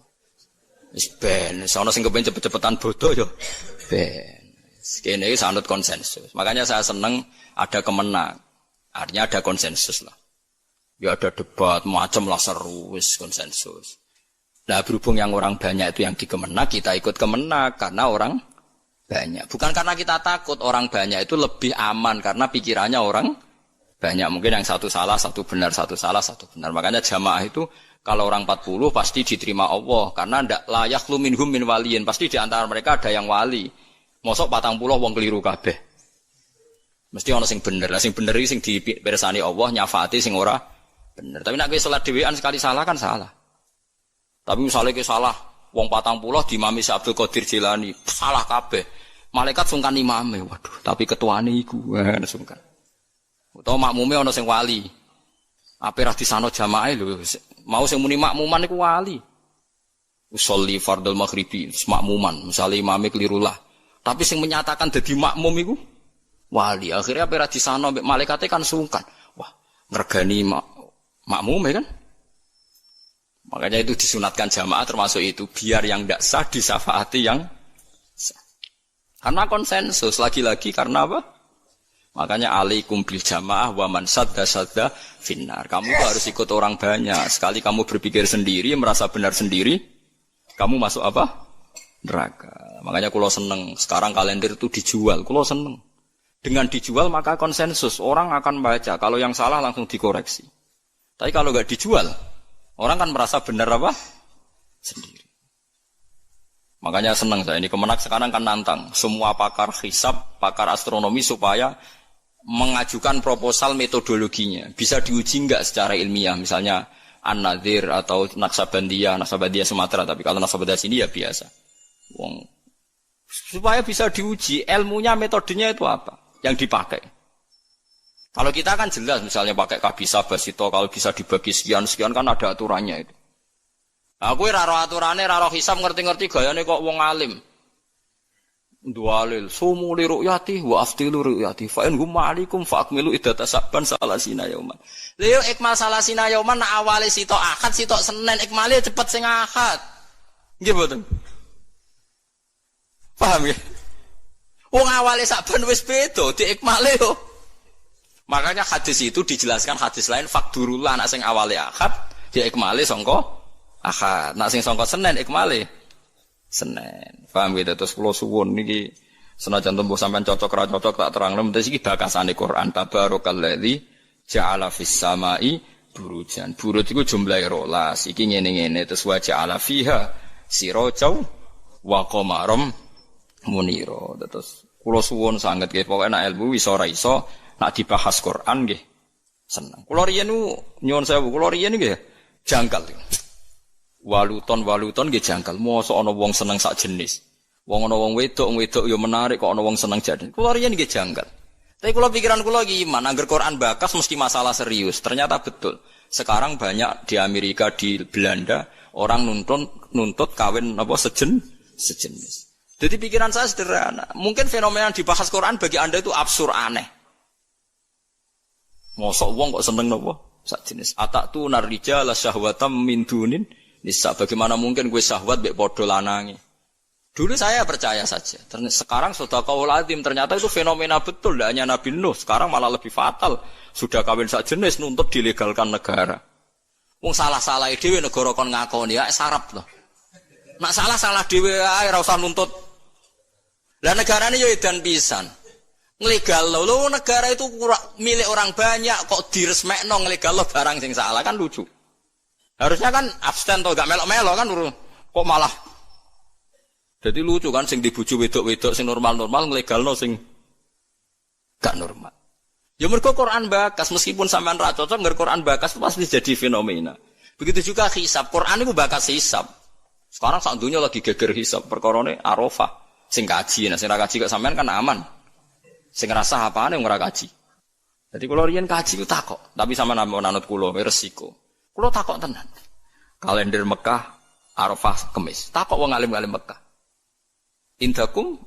S1: Wis ben, sono sing kepengin cepet-cepetan bodoh ya ben. Kene iki sanut konsensus. Makanya saya seneng ada kemenang. Artinya ada konsensus lah. Ya ada debat macam lah seru wis konsensus. Nah berhubung yang orang banyak itu yang dikemenak, kita ikut kemenak karena orang banyak. Bukan karena kita takut orang banyak itu lebih aman karena pikirannya orang banyak. Mungkin yang satu salah, satu benar, satu salah, satu benar. Makanya jamaah itu kalau orang 40 pasti diterima Allah karena ndak layak lu minhum min waliyin. Pasti di antara mereka ada yang wali. Mosok 40 wong keliru kabeh. Mesti ana sing bener. Lah sing bener iki sing dipirsani Allah nyafaati sing ora bener. Tapi nek kowe salat dhewean sekali salah kan salah. Tapi misalnya kowe salah wong 40 diimami Syekh Abdul Qadir Jilani, salah kabeh. Malaikat sungkan imame. Waduh, tapi ketuane iku sungkan. Utawa makmume ana sing wali. Ape ra disano jamaah lho. Mau sing muni makmuman iku wali. Usolli fardhul maghribi, makmuman, misale imame keliru lah. Tapi sing menyatakan dadi makmum iku wali. Akhirnya ape ra disano mbek malaikate kan sungkan. Wah, ngregani makmume kan? Makanya itu disunatkan jamaah termasuk itu biar yang tidak sah disafaati yang sah. Karena konsensus lagi-lagi karena apa? Makanya alaikum bil jamaah wa man sadda finnar. Kamu harus ikut orang banyak. Sekali kamu berpikir sendiri, merasa benar sendiri, kamu masuk apa? Neraka. Makanya kulo seneng sekarang kalender itu dijual. Kulo seneng. Dengan dijual maka konsensus orang akan baca. Kalau yang salah langsung dikoreksi. Tapi kalau enggak dijual, orang kan merasa benar apa? Sendiri. Makanya senang saya ini Kemenak sekarang kan nantang semua pakar hisab, pakar astronomi supaya mengajukan proposal metodologinya. Bisa diuji enggak secara ilmiah, misalnya An-Nadir atau Naksabandiyah Sumatera, tapi kalau Naksabandiyah sini ya biasa. Wong supaya bisa diuji ilmunya, metodenya itu apa yang dipakai. Kalau kita kan jelas misalnya pakai kabisa basito, kalau bisa dibagi sekian kan ada aturannya itu. Aku ora ro aturane, ora ro hisab ngerti-ngerti gayane kok wong alim. Dualil sumu li ru'yati wa aftilu ru'yati fa in hum ma'alikum fa akmilu iddata saban salasina yauman. Lha ikmal salasina yauman nak awale sitok Ahad sitok Senin ikmale cepet sing Ahad. Nggih mboten? Paham ya? Wong awale saban wis beda diikmale yo. Makanya hadis itu dijelaskan hadis lain fakdurullah nak sing awale Ahad diikmale sangka Ahad, nak sing sangka Senin ikmale Senin. Paham gitu? Terus kula suwun niki senajan tembuh sampean cocok ra cocok tak terangno mesti iki bakasane Quran tabarakalladzi ja'ala fis samai burujan. Buruj iku jumlahe 12. Iki ngene-ngene terus wa ja'ala fiha sirajau wa qamaram munira. Terus kula suwun sanget nggih pokoke nek ilmu iso ora iso nek dibahas Quran nggih seneng. Kula riyen nyuwun sewu, kula riyen nggih jangkal. Waluton nggih jangkal. Mosok ana wong seneng sak jenis. Wong ana wong wedok ya menarik kok ana wong seneng jadi. Kula riyen nggih jangkal. Tapi kula pikiran kula iki iman, angger Quran bakas mesti masalah serius. Ternyata betul. Sekarang banyak di Amerika, di Belanda orang nuntut kawin apa sejenis. Jadi pikiran saya sederhana. Mungkin fenomena yang dibahas Quran bagi Anda itu absurd aneh. Mosok wong kok seneng nopo? Sak jenis. Atatu narrijala syahwatam min dunin nisa. Bagaimana mungkin gue syahwat mbek padha lanange? Dulu saya percaya saja. Sekarang sedekahul azim ternyata itu fenomena betul. Tidak hanya Nabi Nuh. Sekarang malah lebih fatal. Sudah kawin sak jenis nuntut dilegalkan negara. Wong salah-salah dhewe negara kon ngakoni ya sarap loh. Nak salah-salah dhewe ae ora usah nuntut. Lah negarane yo edan pisan. Nglegal lho negara itu milik orang banyak kok diresmekno nglegal barang sing salah kan lucu. Harusnya kan abstain to gak melok-melok kan kok malah. Jadi lucu kan sing dibuju wedok-wedok sing normal-normal nglegalno sing gak normal. Ya mergo Quran bakas meskipun sampean ra cocok ngger Quran bakas itu pasti jadi fenomena. Begitu juga hisab. Quran itu bakas hisab. Sekarang sak dunya lagi geger hisab perkarane Arafah. Sing kaji, nah sing ra kaji kok sampean kan aman. Sing ngrasah apane wong ora kaji. Jadi kula riyen kaji ku takok, tapi sampean nanut kula resiko. Kula takok tenan. Kalender Mekah Arafah Kamis. Takok wong alim-alim Mekah. Indakum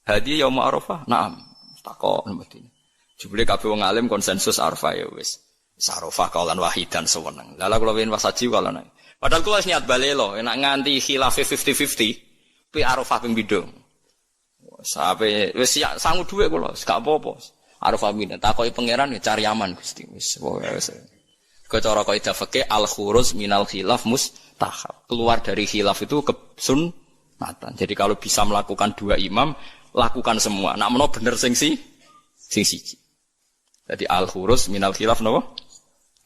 S1: hadiah yaum Arafah? Naam. Takok mestine. Jebule kabeh wong alim konsensus Arafah ya wis. Arafah kaulan wahidan sewenang. Lha kula wen wasaji kaulan. Padahal kula wis niat balelo, enak nganti khilaf 50-50. Pi Arafah ping pindho. Sampai wis sangu dhuwit kula, gak apa-apa. Arafah pindho. Takoki pangeran ya cari aman Gusti. Wis wis. Cara kaidah fikih al-khuruj minal khilaf mustahab. Keluar dari khilaf itu kesunatan. Jadi kalau bisa melakukan dua imam, lakukan semua. Nak menawa bener sing siji. Jadi al-khurus minal khilaf napa?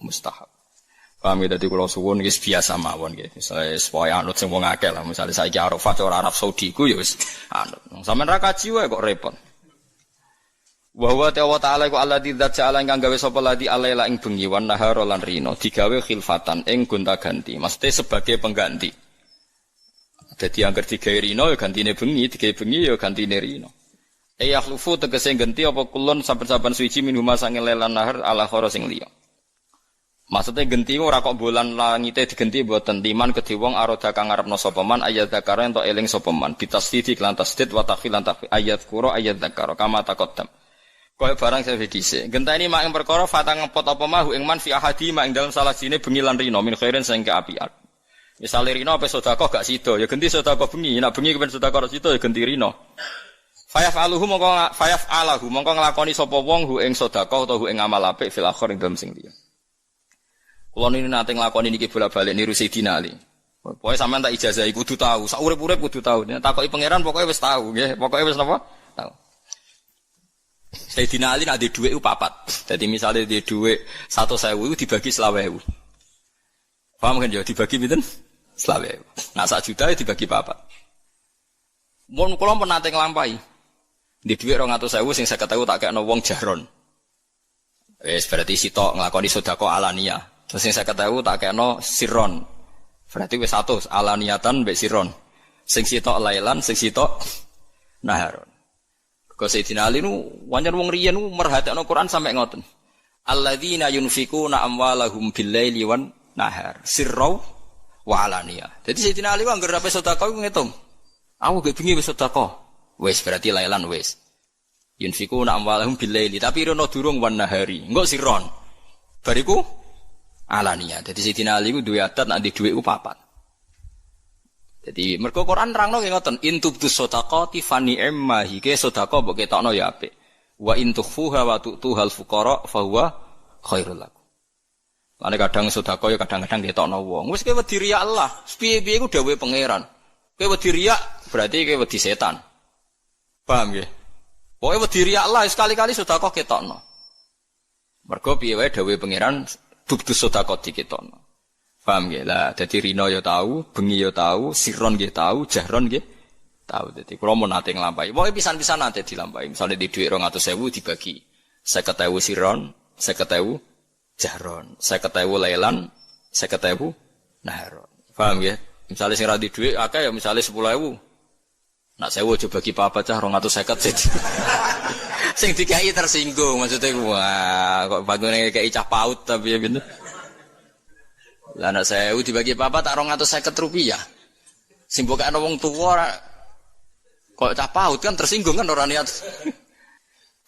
S1: Mustahab. Paham ya, dadi kula suwun iki biasa mawon nggih. Misale supaya anut sing wong akeh lah. Misale saiki Arafah cara Arab Saudi ku ya wis anut. Sampeyan ra kaji wae kok repot. Wa huwa ta'ala iku alladzi dzat ja'ala ingkang gawe sapa ladi alaila ing bengi wan nahara lan rino digawe khilfatan ing gonta-ganti. Maksudnya sebagai pengganti. Dadi angger digawe rino ya gantine bengi, digawe bengi ya gantine rino. Yakhlufu tegese ganti apa kulon saben-saben suci minhuma sange lelan nahar ala khara sing liya. Maksudnya ganti ora kok bulan langite digenti mboten timan kedhe wong aroda kang ngarepno sapa man ayat zakara ento eling sapa man bitasdid lan tasdid wa takhfil lan takhfil ayat qura ayat zakara kama taqaddam. Kaya barang saya dhisik. Genteni mak ing perkara fatang ngepot apa mahu ing man fi ahadi mak ing dalem salah sine bengi lan rino min khairin sing keapian. Misale rino apa sedekah gak sida ya genti sedekah bengi, nek bengi kepen sedekah sida ya genti rino. Fayaf'aluhu mongko nglakoni sapa wong hu ing sedekah utawa hu ing amal apik fil akhir ing dalem sing liya. Kula niki nate nglakoni niki bola-balik niru Sayyidina Ali. Pokoke sampean tak ijazahi kudu tahu, sak urip-urip kudu tahu. Takoki pangeran pokoke wis tahu nggih, pokoke wis napa? Tahu. Sayyidina Ali nek dhuwit ku papat. Dadi misale di dhuwit 100.000 dibagi 20.000. Paham kan ya dibagi pinten? 20.000. Nah 1 juta dibagi papat. Mun kula penate nglampahi. Di dhuwit 200.000 sing 50.000 tak kekno wong jaron. Wis berarti sitok nglakoni sedekah alania. Terus sing 50.000 tak kekno sirron. Berarti wis 100 alaniatan mbek sirron. Sing sitok lailan, sing sitok naharon. Kok Sayyidina Ali nu wancen wong riyen nu merhatekno Quran sampe ngoten. Alladzina yunfikuna amwalahum bil-laili wan nahar sirra wa alaniya. Jadi Sayyidina Ali ku anggere ape sedekah ku ngitung. Aku gak bengi wis sedekah. Wis berarti lailan wis. Yunfikuna amwalahum bil-laili tapi rono durung wan nahari. Engko sirron. Bariku alaniya. Jadi Sayyidina Ali ku duwe adat nek di dhuwit ku papat. Jadi mergo Quran nerangno nggih ngoten, intubtus shadaqati fa ni'ma hi ke sedekah mbok ketokno ya apik. Wa intukhfuha wa tu'tuhal fuqara fa huwa khairul lakum. Lan kadang sedekah ya kadang-kadang ketokno wong. Wis kowe wedi riya Allah, piye-piye ku dawuhe pangeran. Kowe wedi riya berarti kowe wedi setan. Paham nggih? Pokoke wedi riya Allah sekali-kali sedekah ketokno. Mergo piye wae dawuhe pangeran tubtus sedekah diketokno. Paham nggih? Lah dadi rino ya tahu, bengi ya tahu, sirron nggih tahu, jahron nggih tahu. Dadi kula mun nate nglampahi. Pokoke pisan-pisan nate dilampahi. Misale di dhuwit 200.000 dibagi 50.000 sirron, 50.000 jahron, 50.000 lailan, 50.000 naharon. Paham nggih? Misale sing ra di dhuwit akeh ya misale 10.000. Nak 1.000 aja bagi papat cah 250 jadi. Sing dikai tersinggung maksudnya wah kok bagune kei cah paut tapi ya bener. Lah nek 1.000 dibagi papat tak 250 rupiah. Sing mbok ana wong tuwa Kok cah paut kan tersinggung kan ora niat.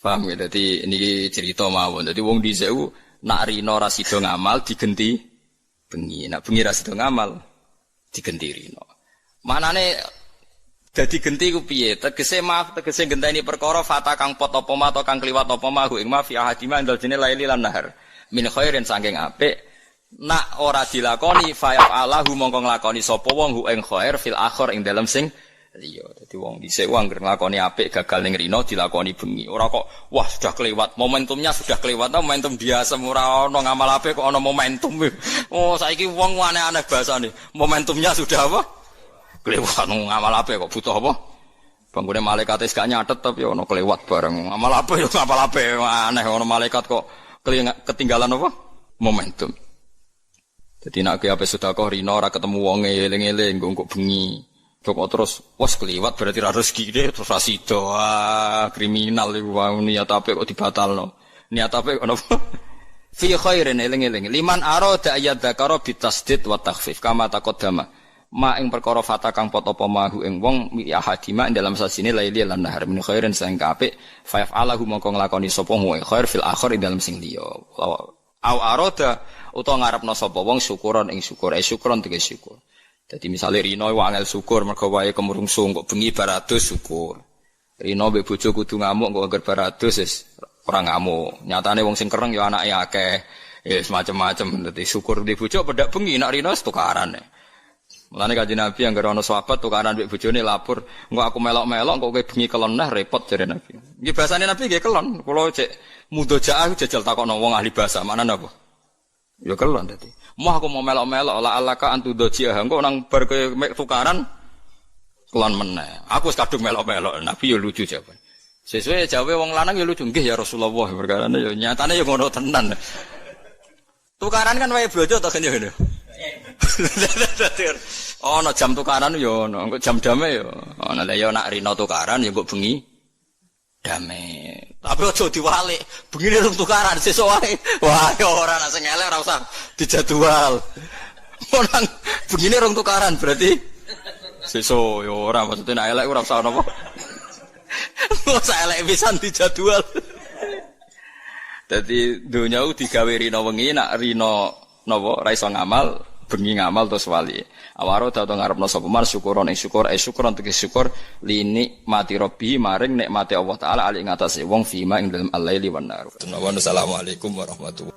S1: Paham ya? Dadi niki cerita mawon. Dadi wong dhisik ku nak rino ra sida ngamal digenti bengi. Nak bengi ra sida ngamal digenti rino. Manane dadi genti ku piye? Tegese genteni perkara fata kang pot apa ma atau kang kliwat apa ma ing ma fi ahadima indal jene laili lan nahar. Min khairin saking apik nak ora dilakoni fa'alahu mongko nglakoni sapa wong hu ing khair fil akhir ing dalem sing liya. Dadi wong dhisik wong anggere nglakoni apik gagal ning rino dilakoni bengi. Ora kok wah sudah kelewat, momentumnya sudah kelewat, momentum biasa ora ono ngamal apik kok ono momentum. Oh saiki wong aneh-aneh bahasane. Momentumnya sudah apa? Kelewat ngamal apik kok butuh apa? Banggune malaikat wis gak nyatet tapi ono kelewat bareng. Ngamal apik yo ngamal apik aneh ono malaikat kok ketinggalan apa? Momentum. Jadi nak ape sedekah rino ora ketemu wonge eling-eling engko bengi. Kok terus wes kliwat berarti ra rezeki terus ra sida. Kriminal iku wae niat apik kok dibatalno. Niat apik ono apa? Fi khairin eling-eling. Liman arada ayyadzakara bitasdid wa takhfif kama taqaddama. Ma ing perkara fata kang pot apa mahu ing wong ya hadima ing dalam sasine laili lan nahar min khairin sing apik fa yaf'alahu mongko nglakoni sapa wong khair fil akhir ing dalam sing liya. Au arada utawa ngarepno sapa wong syukuran ing syukur syukuran tegese syukur. Dadi misale rino wangel syukur mergo wae kemrungsung kok bengi baratus syukur. Rino mbek bojo kudu ngamuk kok angger baratus wis ora ngamuk. Nyatane wong sing kereng ya anake akeh. Ya semacam-macam dadi syukur di bojo pedak bengi nak rino tukaran. Mulane Kanjeng Nabi angger ana sahabat tukaran mbek bojone lapor, engko aku melok-melok kok kowe bengi kelon nah repot jare Nabi. Nggih bahasane Nabi nggih kelon. Kula cek mudhojaah jajal takokno wong ahli bahasa, maknane apa? Ya kelon dadi. Moh aku mau melok-melok la alaka antu dojiah engko nang bar kowe tukaran kelon meneh. Aku wis kadung melok-melok. Nabi ya lucu jawaban. Sesuai jawabe wong lanang ya lucu nggih ya Rasulullah perkarane ya nyatane ya ngono tenan. Tukaran kan wae bojo to kan ya ngene. Ono jam tukaran yo ono, engko jam dame yo. Ono lha yo nak rino tukaran yo kok bengi dame. Tapi aja diwalik, bengine rung tukaran sesuk wae. Wah, yo ora nak sing elek ora usah dijadwal. Ono bengine rung tukaran berarti sesuk yo ora maksudnya nak elek ora usah ono apa. Ora usah elek pisan dijadwal. Dadi donya ku digawe rino wengi nak rino napa ra iso ngamal bengi ngamal terus wali. Awaro dadi ngarepno sapa man syukuron ing syukur syukuron tegese syukur lini mati robbi maring nikmate Allah taala ali ing atase wong fima ing dalem al-laili wan nar. Assalamualaikum warahmatullahi